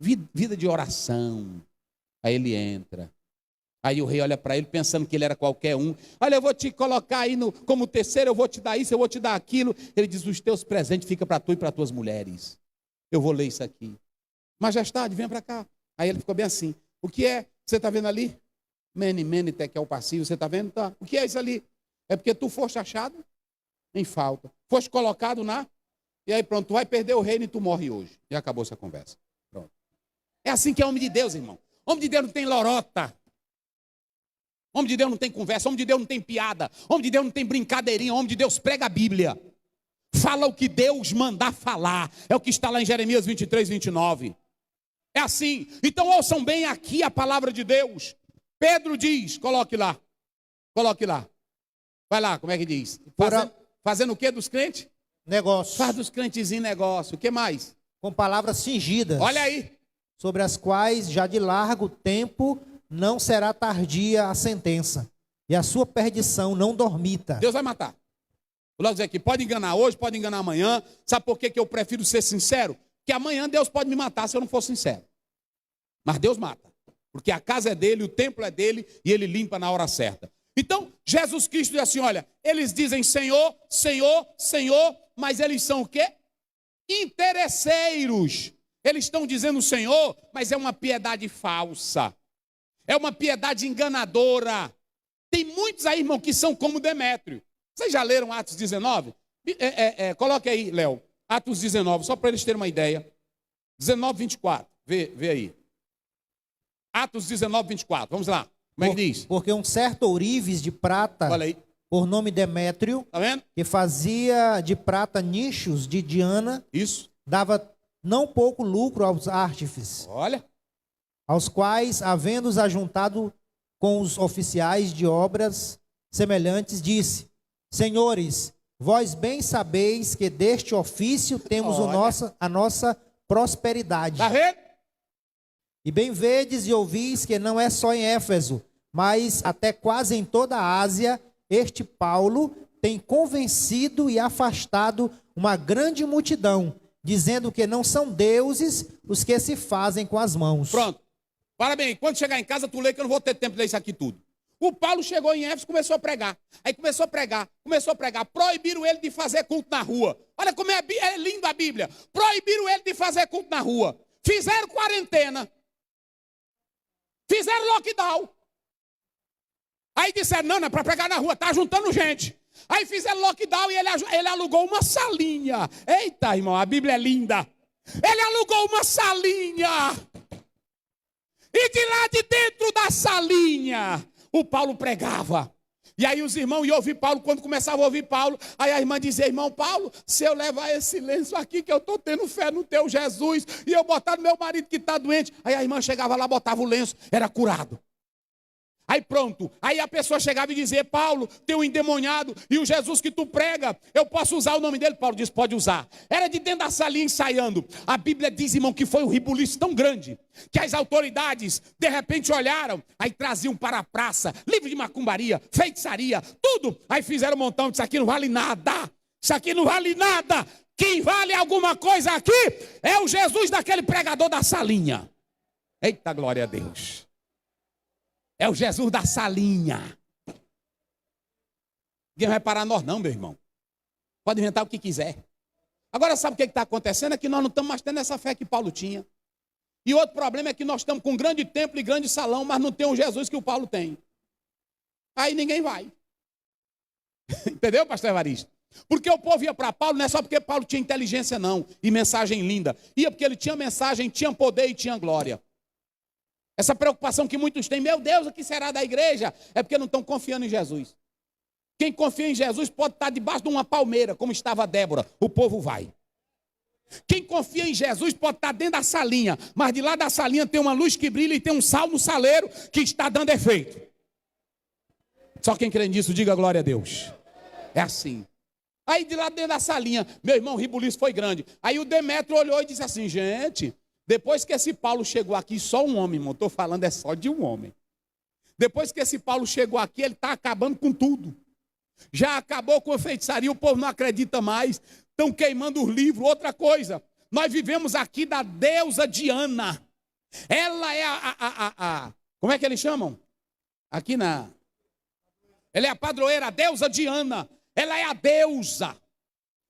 [SPEAKER 1] vida de oração. Aí ele entra. Aí o rei olha para ele pensando que ele era qualquer um. Olha, eu vou te colocar aí como terceiro, eu vou te dar isso, eu vou te dar aquilo. Ele diz, os teus presentes ficam para tu e para tuas mulheres. Eu vou ler isso aqui. Majestade, vem para cá. Aí ele ficou bem assim. O que é? Você está vendo ali? Mene, tekel, passivo, você está vendo? Tá. O que é isso ali? É porque tu foste achado em falta. Foste colocado na... E aí pronto, tu vai perder o reino e tu morre hoje. E acabou essa conversa. Pronto. É assim que é homem de Deus, irmão. Homem de Deus não tem lorota. Homem de Deus não tem conversa. Homem de Deus não tem piada. Homem de Deus não tem brincadeirinha. Homem de Deus prega a Bíblia. Fala o que Deus mandar falar. É o que está lá em Jeremias 23, 29. É assim. Então ouçam bem aqui a palavra de Deus. Pedro diz, coloque lá. Coloque lá. Vai lá, como é que diz? Fazendo o que dos crentes?
[SPEAKER 2] Negócio.
[SPEAKER 1] Faz dos crentezinhos negócio. O que mais?
[SPEAKER 2] Com palavras cingidas.
[SPEAKER 1] Olha aí.
[SPEAKER 2] Sobre as quais já de largo tempo não será tardia a sentença. E a sua perdição não dormita.
[SPEAKER 1] Deus vai matar. Vou logo dizer aqui, pode enganar hoje, pode enganar amanhã. Sabe por que eu prefiro ser sincero? Que amanhã Deus pode me matar se eu não for sincero. Mas Deus mata. Porque a casa é dele, o templo é dele e ele limpa na hora certa. Então, Jesus Cristo diz assim, olha, eles dizem Senhor, Senhor, Senhor, mas eles são o quê? Interesseiros. Eles estão dizendo Senhor, mas é uma piedade falsa. É uma piedade enganadora. Tem muitos aí, irmão, que são como Demétrio. Vocês já leram Atos 19? Coloque aí, Léo, Atos 19, só para eles terem uma ideia. 19, 24, vê aí. Atos 19, 24, vamos lá. Como é que diz?
[SPEAKER 2] Porque um certo ourives de prata,
[SPEAKER 1] olha aí,
[SPEAKER 2] por nome Demétrio,
[SPEAKER 1] tá vendo?
[SPEAKER 2] Que fazia de prata nichos de Diana,
[SPEAKER 1] isso,
[SPEAKER 2] dava não pouco lucro aos artífices.
[SPEAKER 1] Olha.
[SPEAKER 2] Aos quais, havendo-os ajuntado com os oficiais de obras semelhantes, disse, senhores, vós bem sabeis que deste ofício temos a nossa prosperidade.
[SPEAKER 1] Tá vendo?
[SPEAKER 2] E bem vedes e ouvis que não é só em Éfeso, mas até quase em toda a Ásia, este Paulo tem convencido e afastado uma grande multidão, dizendo que não são deuses os que se fazem com as mãos.
[SPEAKER 1] Pronto. Parabéns. Quando chegar em casa, tu lê que eu não vou ter tempo de ler isso aqui tudo. O Paulo chegou em Éfeso e começou a pregar. Aí começou a pregar. Proibiram ele de fazer culto na rua. Olha como é linda a Bíblia. Proibiram ele de fazer culto na rua. Fizeram quarentena. Fizeram lockdown. Aí disseram, não é para pregar na rua, tá juntando gente. Aí fizeram lockdown e ele alugou uma salinha. Eita, irmão, a Bíblia é linda. Ele alugou uma salinha. E de lá de dentro da salinha, o Paulo pregava. E aí os irmãos iam ouvir Paulo. Quando começavam a ouvir Paulo, aí a irmã dizia, irmão Paulo, se eu levar esse lenço aqui, que eu estou tendo fé no teu Jesus, e eu botar no meu marido que está doente. Aí a irmã chegava lá, botava o lenço, era curado. Aí pronto, aí a pessoa chegava e dizia, Paulo, tem um endemoniado, e o Jesus que tu prega, eu posso usar o nome dele? Paulo diz, pode usar. Era de dentro da salinha ensaiando. A Bíblia diz, irmão, que foi um rebuliço tão grande, que as autoridades, de repente olharam, aí traziam para a praça, livro de macumbaria, feitiçaria, tudo. Aí fizeram um montão, isso aqui não vale nada, isso aqui não vale nada. Quem vale alguma coisa aqui é o Jesus daquele pregador da salinha. Eita, glória a Deus. É o Jesus da salinha. Ninguém vai parar nós não, meu irmão. Pode inventar o que quiser. Agora sabe o que está acontecendo? É que nós não estamos mais tendo essa fé que Paulo tinha. E outro problema é que nós estamos com um grande templo e grande salão, mas não tem o Jesus que o Paulo tem. Aí ninguém vai. Entendeu, pastor Evaristo? Porque o povo ia para Paulo, não é só porque Paulo tinha inteligência não, e mensagem linda. Ia porque ele tinha mensagem, tinha poder e tinha glória. Essa preocupação que muitos têm, meu Deus, o que será da igreja? É porque não estão confiando em Jesus. Quem confia em Jesus pode estar debaixo de uma palmeira, como estava Débora, o povo vai. Quem confia em Jesus pode estar dentro da salinha, mas de lá da salinha tem uma luz que brilha e tem um sal no saleiro que está dando efeito. Só quem crê nisso, diga glória a Deus. É assim. Aí de lá dentro da salinha, meu irmão, o ribuliço foi grande. Aí o Demétrio olhou e disse assim, gente... Depois que esse Paulo chegou aqui, só um homem, irmão, estou falando é só de um homem. Depois que esse Paulo chegou aqui, ele está acabando com tudo. Já acabou com a feitiçaria, o povo não acredita mais, estão queimando os livros. Outra coisa, nós vivemos aqui da deusa Diana. Ela é como é que eles chamam? Ela é a padroeira, a deusa Diana. Ela é a deusa.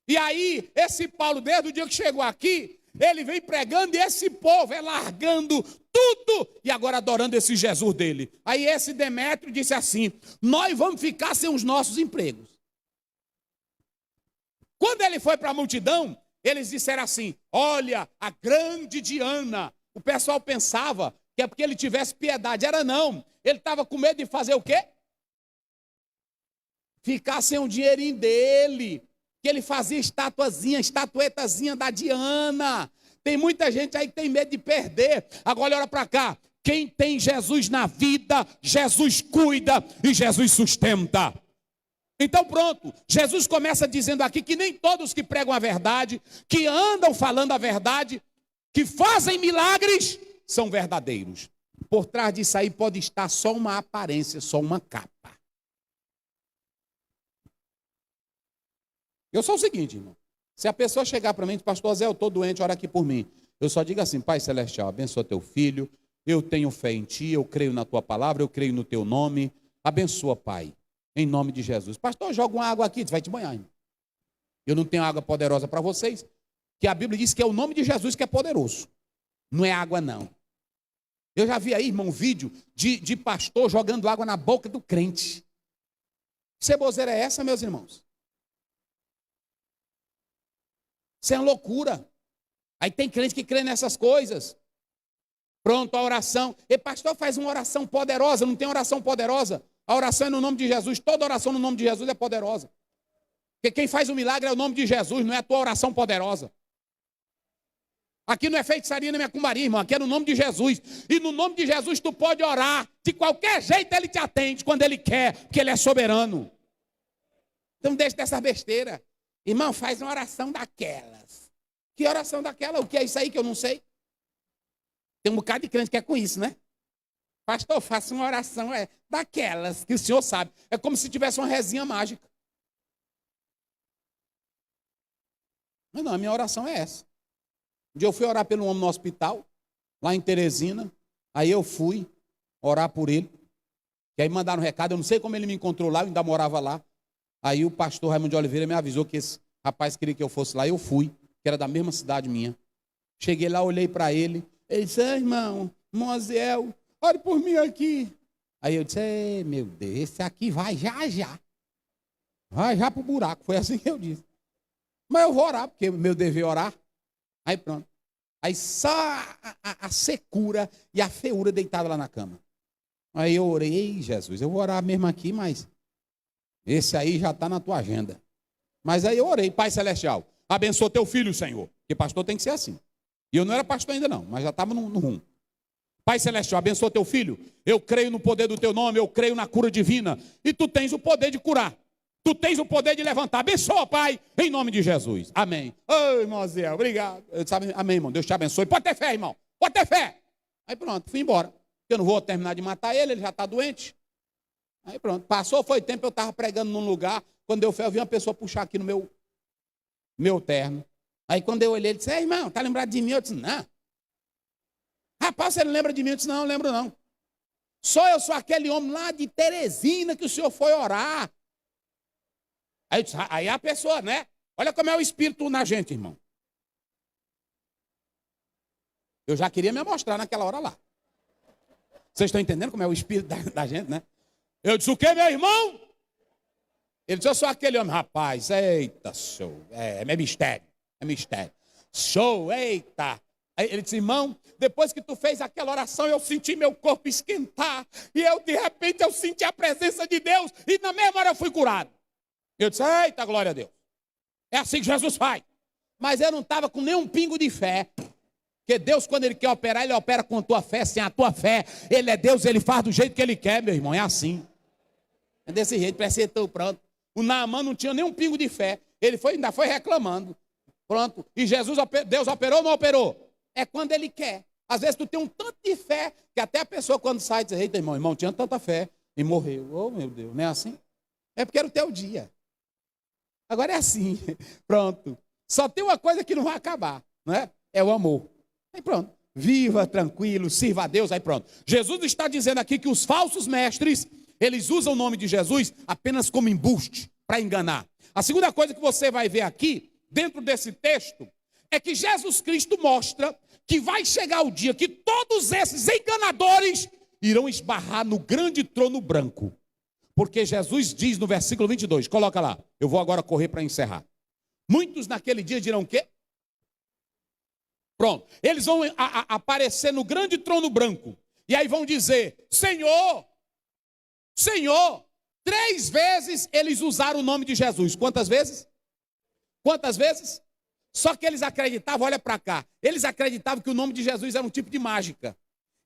[SPEAKER 1] E aí, esse Paulo, desde o dia que chegou aqui, ele vem pregando e esse povo é largando tudo e agora adorando esse Jesus dele. Aí esse Demétrio disse assim: nós vamos ficar sem os nossos empregos. Quando ele foi para a multidão, eles disseram assim: olha, a grande Diana. O pessoal pensava que é porque ele tivesse piedade. Era não. Ele estava com medo de fazer o quê? Ficar sem o dinheirinho dele. Que ele fazia estatuetazinha da Diana. Tem muita gente aí que tem medo de perder. Agora olha para cá. Quem tem Jesus na vida, Jesus cuida e Jesus sustenta. Então pronto, Jesus começa dizendo aqui que nem todos que pregam a verdade, que andam falando a verdade, que fazem milagres, são verdadeiros. Por trás disso aí pode estar só uma aparência, só uma capa. Eu sou o seguinte, irmão. Se a pessoa chegar para mim e dizer: pastor Zé, eu estou doente, ora aqui por mim. Eu só digo assim: Pai Celestial, abençoa teu filho. Eu tenho fé em ti, eu creio na tua palavra, eu creio no teu nome. Abençoa, Pai, em nome de Jesus. Pastor, joga uma água aqui, você vai te banhar, irmão. Eu não tenho água poderosa para vocês, que a Bíblia diz que é o nome de Jesus que é poderoso. Não é água, não. Eu já vi aí, irmão, um vídeo de pastor jogando água na boca do crente. Que ceboseira é essa, meus irmãos? Isso é uma loucura. Aí tem crente que crê nessas coisas. Pronto, a oração. E pastor, faz uma oração poderosa. Não tem oração poderosa. A oração é no nome de Jesus. Toda oração no nome de Jesus é poderosa. Porque quem faz o milagre é o nome de Jesus, não é a tua oração poderosa. Aqui não é feitiçaria nem macumbaria, irmão. Aqui é no nome de Jesus. E no nome de Jesus tu pode orar. De qualquer jeito ele te atende quando ele quer, porque ele é soberano. Então deixa dessa besteira. Irmão, faz uma oração daquelas. Que oração daquela? O que é isso aí que eu não sei? Tem um bocado de crente que é com isso, né? Pastor, faça uma oração daquelas que o senhor sabe. É como se tivesse uma rezinha mágica. Mas não, a minha oração é essa. Um dia eu fui orar pelo homem no hospital, lá em Teresina. Aí eu fui orar por ele. E aí mandaram um recado, eu não sei como ele me encontrou lá, eu ainda morava lá. Aí o pastor Raimundo de Oliveira me avisou que esse rapaz queria que eu fosse lá. Eu fui, que era da mesma cidade minha. Cheguei lá, olhei para ele. Ele disse: irmão, Moziel, ore por mim aqui. Aí eu disse: meu Deus, esse aqui vai já. Vai já pro buraco. Foi assim que eu disse. Mas eu vou orar, porque meu dever é orar. Aí pronto. Aí só a secura e a feiura deitada lá na cama. Aí eu orei: ei, Jesus, eu vou orar mesmo aqui, mas esse aí já está na tua agenda. Mas aí eu orei: Pai Celestial, abençoa teu filho, Senhor. Porque pastor tem que ser assim. E eu não era pastor ainda não, mas já estava no rumo. Pai Celestial, abençoa teu filho. Eu creio no poder do teu nome, eu creio na cura divina. E tu tens o poder de curar. Tu tens o poder de levantar. Abençoa, Pai, em nome de Jesus. Amém. Oi, irmão Zé, obrigado. Eu disse: amém, irmão. Deus te abençoe. Pode ter fé, irmão. Pode ter fé. Aí pronto, fui embora. Eu não vou terminar de matar ele já está doente. Aí pronto. Passou, foi tempo, eu estava pregando num lugar. Quando deu fé, eu vi uma pessoa puxar aqui no meu terno. Aí quando eu olhei, ele disse: irmão, tá lembrado de mim? Eu disse: não. Rapaz, você não lembra de mim? Eu disse: não lembro não. Eu sou aquele homem lá de Teresina que o senhor foi orar. Aí a pessoa, né? Olha como é o espírito na gente, irmão. Eu já queria me mostrar naquela hora lá. Vocês estão entendendo como é o espírito da gente, né? Eu disse: o quê, meu irmão? Ele disse: eu sou aquele homem. Rapaz, eita, show. É mistério. É mistério. Show, eita. Aí ele disse: irmão, depois que tu fez aquela oração, eu senti meu corpo esquentar. E de repente, eu senti a presença de Deus. E na mesma hora eu fui curado. Eu disse: eita, glória a Deus. É assim que Jesus faz. Mas eu não estava com nenhum pingo de fé. Porque Deus, quando Ele quer operar, Ele opera com a tua fé. Sem a tua fé, Ele é Deus, Ele faz do jeito que Ele quer, meu irmão. É assim. É desse jeito, parece que estou pronto. O Naamã não tinha nenhum pingo de fé. Ele ainda foi reclamando. Pronto. E Deus operou ou não operou? É quando Ele quer. Às vezes tu tem um tanto de fé, que até a pessoa quando sai diz: eita, irmão, tinha tanta fé e morreu. Oh, meu Deus, não é assim? É porque era o teu dia. Agora é assim. Pronto. Só tem uma coisa que não vai acabar. não é? É o amor. Aí pronto. Viva tranquilo, sirva a Deus, aí pronto. Jesus está dizendo aqui que os falsos mestres, eles usam o nome de Jesus apenas como embuste, para enganar. A segunda coisa que você vai ver aqui, dentro desse texto, é que Jesus Cristo mostra que vai chegar o dia que todos esses enganadores irão esbarrar no grande trono branco. Porque Jesus diz no versículo 22, coloca lá, eu vou agora correr para encerrar. Muitos naquele dia dirão o quê? Pronto, eles vão aparecer no grande trono branco. E aí vão dizer, Senhor, Senhor. 3 vezes eles usaram o nome de Jesus. Quantas vezes? Quantas vezes? Só que eles acreditavam, olha para cá, eles acreditavam que o nome de Jesus era um tipo de mágica.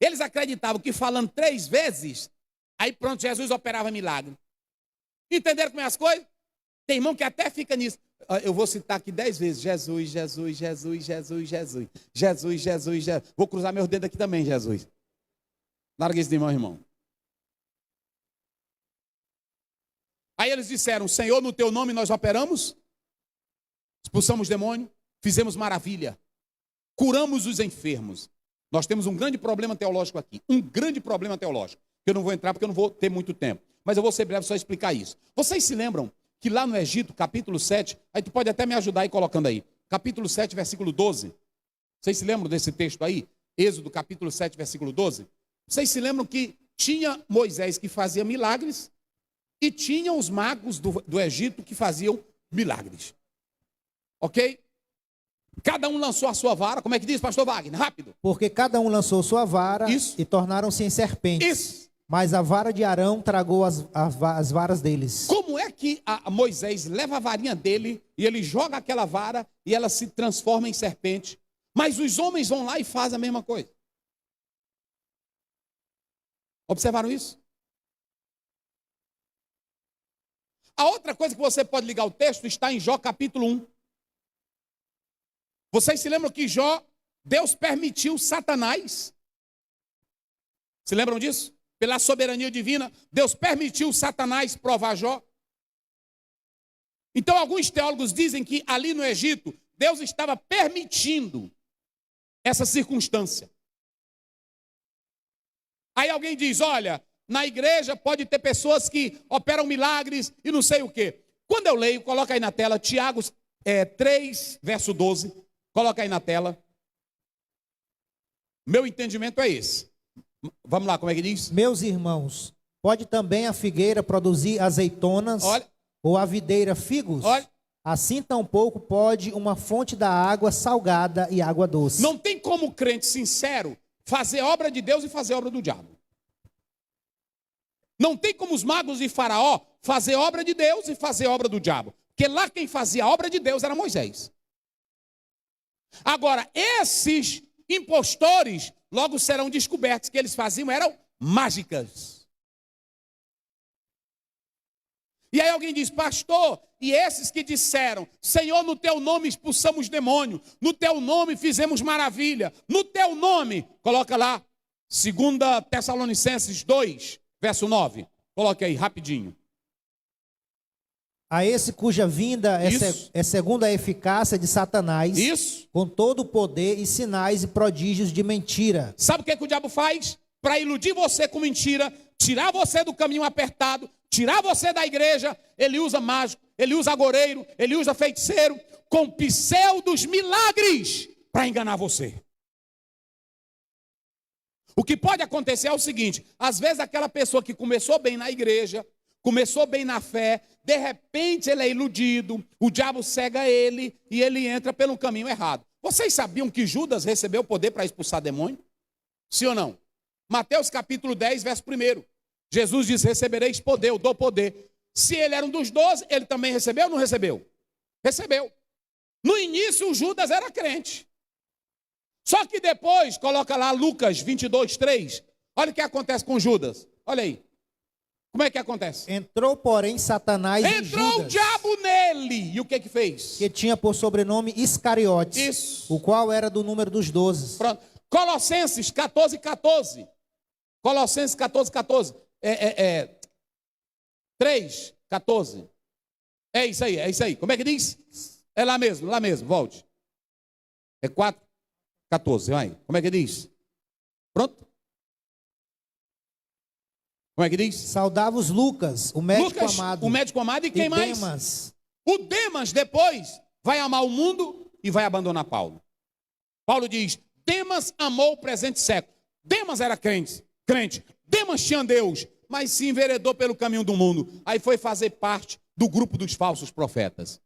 [SPEAKER 1] Eles acreditavam que falando 3 vezes, aí pronto, Jesus operava milagre. Entenderam como é as coisas? Tem irmão que até fica nisso. Eu vou citar aqui 10 vezes. Jesus, Jesus, Jesus, Jesus, Jesus. Jesus, Jesus, Jesus. Vou cruzar meus dedos aqui também, Jesus. Larga esse de mão, irmão. Aí eles disseram, Senhor, no teu nome nós operamos, expulsamos demônio, fizemos maravilha, curamos os enfermos. Nós temos um grande problema teológico aqui, um grande problema teológico, que eu não vou entrar porque eu não vou ter muito tempo, mas eu vou ser breve só explicar isso. Vocês se lembram que lá no Egito, capítulo 7, aí tu pode até me ajudar aí colocando aí, capítulo 7, versículo 12, vocês se lembram desse texto aí? Êxodo, capítulo 7, versículo 12? Vocês se lembram que tinha Moisés que fazia milagres, e tinha os magos do Egito que faziam milagres. Ok? Cada um lançou a sua vara. Como é que diz, pastor Wagner? Rápido.
[SPEAKER 2] Porque cada um lançou sua vara e tornaram-se em serpentes.
[SPEAKER 1] Isso.
[SPEAKER 2] Mas a vara de Arão tragou as varas deles.
[SPEAKER 1] Como é que Moisés leva a varinha dele e ele joga aquela vara e ela se transforma em serpente? Mas os homens vão lá e fazem a mesma coisa. Observaram isso? A outra coisa que você pode ligar o texto está em Jó capítulo 1. Vocês se lembram que Deus permitiu Satanás? Se lembram disso? Pela soberania divina, Deus permitiu Satanás provar Jó. Então alguns teólogos dizem que ali no Egito, Deus estava permitindo essa circunstância. Aí alguém diz, olha, na igreja pode ter pessoas que operam milagres e não sei o quê. Quando eu leio, coloca aí na tela, Tiago 3, verso 12. Coloca aí na tela. Meu entendimento é esse. Vamos lá, como é que diz?
[SPEAKER 2] Meus irmãos, pode também a figueira produzir azeitonas, ou a videira figos? Assim tampouco pode uma fonte da água salgada e água doce.
[SPEAKER 1] Não tem como crente sincero fazer obra de Deus e fazer obra do diabo. Não tem como os magos de Faraó fazer obra de Deus e fazer obra do diabo. Porque lá quem fazia a obra de Deus era Moisés. Agora, esses impostores logo serão descobertos. Que eles faziam eram mágicas. E aí alguém diz, pastor, e esses que disseram, Senhor, no teu nome expulsamos demônio, no teu nome fizemos maravilha, no teu nome, coloca lá, 2 Tessalonicenses 2, verso 9. Coloque aí, rapidinho.
[SPEAKER 2] A esse cuja vinda é segundo a eficácia de Satanás,
[SPEAKER 1] Isso.
[SPEAKER 2] com todo o poder e sinais e prodígios de mentira.
[SPEAKER 1] Sabe o que o diabo faz? Para iludir você com mentira, tirar você do caminho apertado, tirar você da igreja, ele usa mágico, ele usa agoreiro, ele usa feiticeiro, com pseudos milagres para enganar você. O que pode acontecer é o seguinte, às vezes aquela pessoa que começou bem na igreja, começou bem na fé, de repente ele é iludido, o diabo cega ele e ele entra pelo caminho errado. Vocês sabiam que Judas recebeu poder para expulsar demônio? Sim ou não? Mateus capítulo 10, verso 1. Jesus diz, recebereis poder, eu dou poder. Se ele era um dos 12, ele também recebeu ou não recebeu? Recebeu. No início o Judas era crente. Só que depois, coloca lá Lucas 22, 3. Olha o que acontece com Judas. Olha aí. Como é que acontece?
[SPEAKER 2] Entrou, porém, Satanás em Judas.
[SPEAKER 1] Entrou o diabo nele. E o que fez?
[SPEAKER 2] Que tinha por sobrenome Iscariotes.
[SPEAKER 1] Isso.
[SPEAKER 2] O qual era do número dos 12.
[SPEAKER 1] Pronto. Colossenses 14, 14. Colossenses 14, 14. 3, 14. É isso aí, é isso aí. Como é que diz? É lá mesmo, volte. É 4:14, vai. Como é que diz? Pronto? Como é que diz?
[SPEAKER 2] Saudava-os Lucas, o médico
[SPEAKER 1] Lucas,
[SPEAKER 2] amado.
[SPEAKER 1] o médico amado, e quem mais?
[SPEAKER 2] Demas.
[SPEAKER 1] O Demas depois vai amar o mundo e vai abandonar Paulo. Paulo diz, Demas amou o presente século. Demas era crente. Demas tinha Deus, mas se enveredou pelo caminho do mundo. Aí foi fazer parte do grupo dos falsos profetas.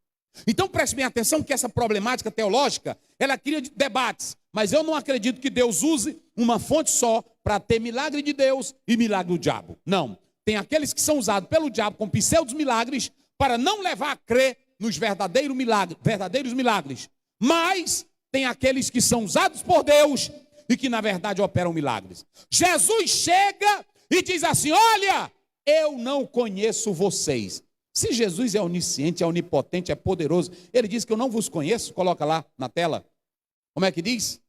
[SPEAKER 1] Então preste bem atenção que essa problemática teológica, ela cria debates. Mas eu não acredito que Deus use uma fonte só para ter milagre de Deus e milagre do diabo. Não. Tem aqueles que são usados pelo diabo com pseudos milagres para não levar a crer nos verdadeiros milagres. Mas tem aqueles que são usados por Deus e que na verdade operam milagres. Jesus chega e diz assim, olha, eu não conheço vocês. Se Jesus é onisciente, é onipotente, é poderoso, ele diz que eu não vos conheço, coloca lá na tela. Como é que diz?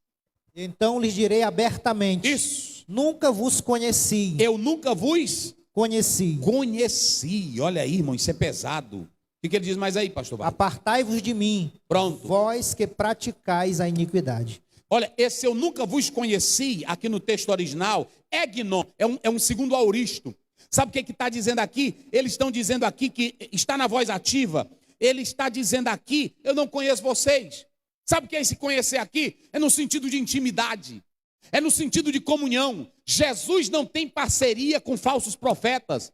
[SPEAKER 2] Então lhes direi abertamente.
[SPEAKER 1] Isso.
[SPEAKER 2] Nunca vos conheci.
[SPEAKER 1] Eu nunca vos
[SPEAKER 2] Conheci.
[SPEAKER 1] Olha aí, irmão, isso é pesado. O que ele diz mais aí, pastor Barros?
[SPEAKER 2] Apartai-vos de mim.
[SPEAKER 1] Pronto.
[SPEAKER 2] Vós que praticais a iniquidade.
[SPEAKER 1] Olha, esse eu nunca vos conheci, aqui no texto original, egnon, é um segundo auristo. Sabe o que está dizendo aqui? Eles estão dizendo aqui que está na voz ativa. Ele está dizendo aqui, eu não conheço vocês. Sabe o que é esse conhecer aqui? É no sentido de intimidade. É no sentido de comunhão. Jesus não tem parceria com falsos profetas.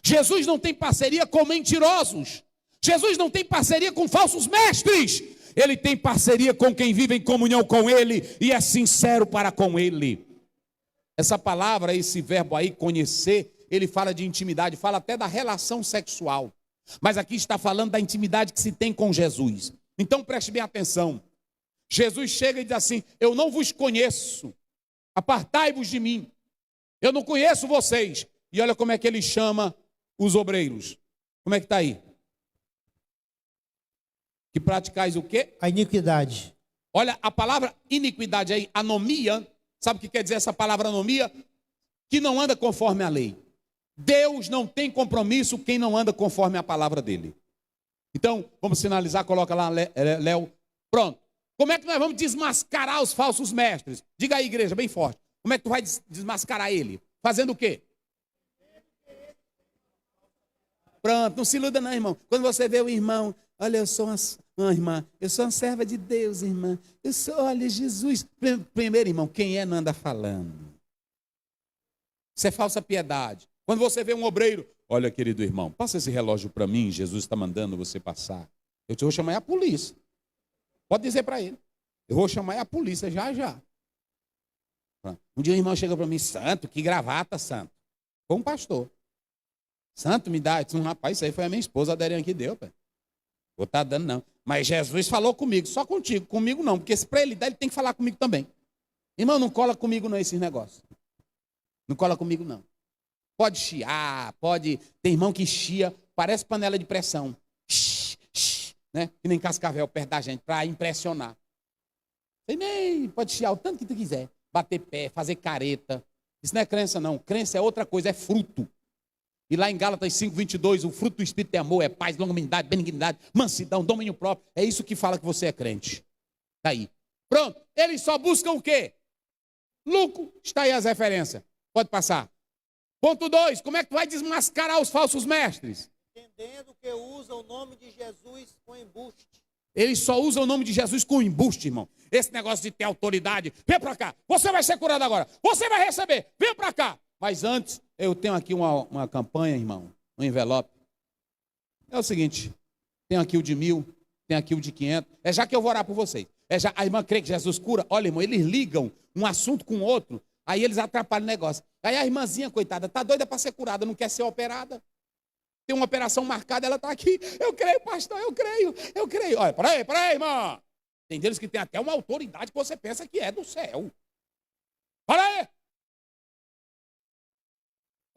[SPEAKER 1] Jesus não tem parceria com mentirosos. Jesus não tem parceria com falsos mestres. Ele tem parceria com quem vive em comunhão com ele e é sincero para com ele. Essa palavra, esse verbo aí, conhecer, ele fala de intimidade, fala até da relação sexual. Mas aqui está falando da intimidade que se tem com Jesus. Então preste bem atenção. Jesus chega e diz assim, eu não vos conheço, apartai-vos de mim. Eu não conheço vocês. E olha como é que ele chama os obreiros. Como é que está aí? Que praticais o quê?
[SPEAKER 2] A iniquidade.
[SPEAKER 1] Olha, a palavra iniquidade aí, anomia, sabe o que quer dizer essa palavra anomia? Que não anda conforme a lei. Deus não tem compromisso quem não anda conforme a palavra dele. Então, vamos sinalizar, coloca lá, Léo. Pronto. Como é que nós vamos desmascarar os falsos mestres? Diga aí, igreja, bem forte. Como é que tu vai desmascarar ele? Fazendo o quê? Pronto, não se iluda não, irmão. Quando você vê o irmão, olha, eu sou uma irmã, eu sou uma serva de Deus, irmã. Olha, Jesus. Primeiro, irmão, quem não anda falando? Isso é falsa piedade. Quando você vê um obreiro, olha, querido irmão, passa esse relógio para mim, Jesus está mandando você passar. Eu te vou chamar a polícia. Pode dizer para ele. Eu vou chamar a polícia já. Um dia o irmão chega para mim, santo, que gravata, santo. Foi um pastor. Santo, me dá. Eu disse, rapaz, isso aí foi a minha esposa, a Dariane, que deu, pai. Vou estar dando, não. Mas Jesus falou comigo, só contigo, comigo não. Porque se para ele dar, ele tem que falar comigo também. Irmão, não cola comigo não esses negócios. Não cola comigo não. Pode chiar, pode... Tem irmão que chia, parece panela de pressão. Né? Que nem cascavel perto da gente, para impressionar. Você nem pode chiar o tanto que tu quiser. Bater pé, fazer careta. Isso não é crença não. Crença é outra coisa, é fruto. E lá em Gálatas 5:22, o fruto do Espírito é amor, é paz, longanimidade, benignidade, mansidão, domínio próprio. É isso que fala que você é crente. Está aí. Pronto. Eles só buscam o quê? Lucro. Está aí as referências. Pode passar. Ponto 2. Como é que tu vai desmascarar os falsos mestres?
[SPEAKER 2] Entendendo que usa o nome de Jesus com embuste.
[SPEAKER 1] Eles só usam o nome de Jesus com embuste, irmão. Esse negócio de ter autoridade. Vem para cá. Você vai ser curado agora. Você vai receber. Vem para cá. Mas antes, eu tenho aqui uma campanha, irmão. Um envelope. É o seguinte. Tem aqui o de 1.000. Tem aqui o de 500. É já que eu vou orar por vocês. É já, a irmã crê que Jesus cura. Olha, irmão, eles ligam um assunto com o outro. Aí eles atrapalham o negócio. Aí a irmãzinha, coitada, tá doida para ser curada. Não quer ser operada. Tem uma operação marcada, ela está aqui. Eu creio, pastor, eu creio. Olha, para aí, irmã. Tem deles que tem até uma autoridade que você pensa que é do céu. Para aí.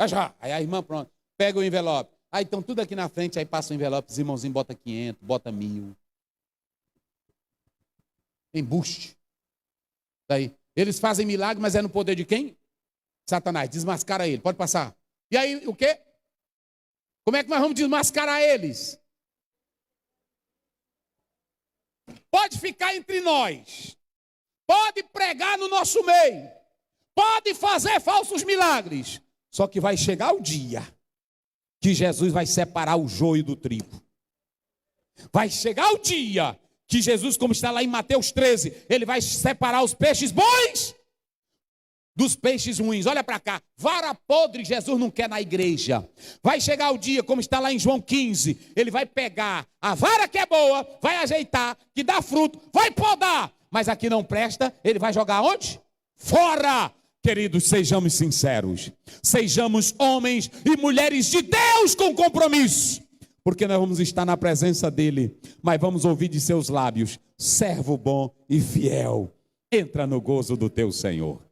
[SPEAKER 1] Já. Aí a irmã, pronto, pega o envelope. Aí estão tudo aqui na frente, aí passa o envelope, os irmãozinhos bota 500, bota 1.000. Embuste. Daí. Eles fazem milagre, mas é no poder de quem? Satanás. Desmascara ele. Pode passar. E aí, o quê? Como é que nós vamos desmascarar eles? Pode ficar entre nós. pode pregar no nosso meio, pode fazer falsos milagres, só que vai chegar o dia que Jesus vai separar o joio do trigo. Vai chegar o dia que Jesus, como está lá em Mateus 13, ele vai separar os peixes bons dos peixes ruins. Olha para cá, vara podre Jesus não quer na igreja. Vai chegar o dia, como está lá em João 15, ele vai pegar a vara que é boa, vai ajeitar, que dá fruto, vai podar, mas aqui não presta, ele vai jogar onde? Fora. Queridos, sejamos sinceros, sejamos homens e mulheres de Deus com compromisso, porque nós vamos estar na presença dele, mas vamos ouvir de seus lábios: servo bom e fiel, entra no gozo do teu Senhor.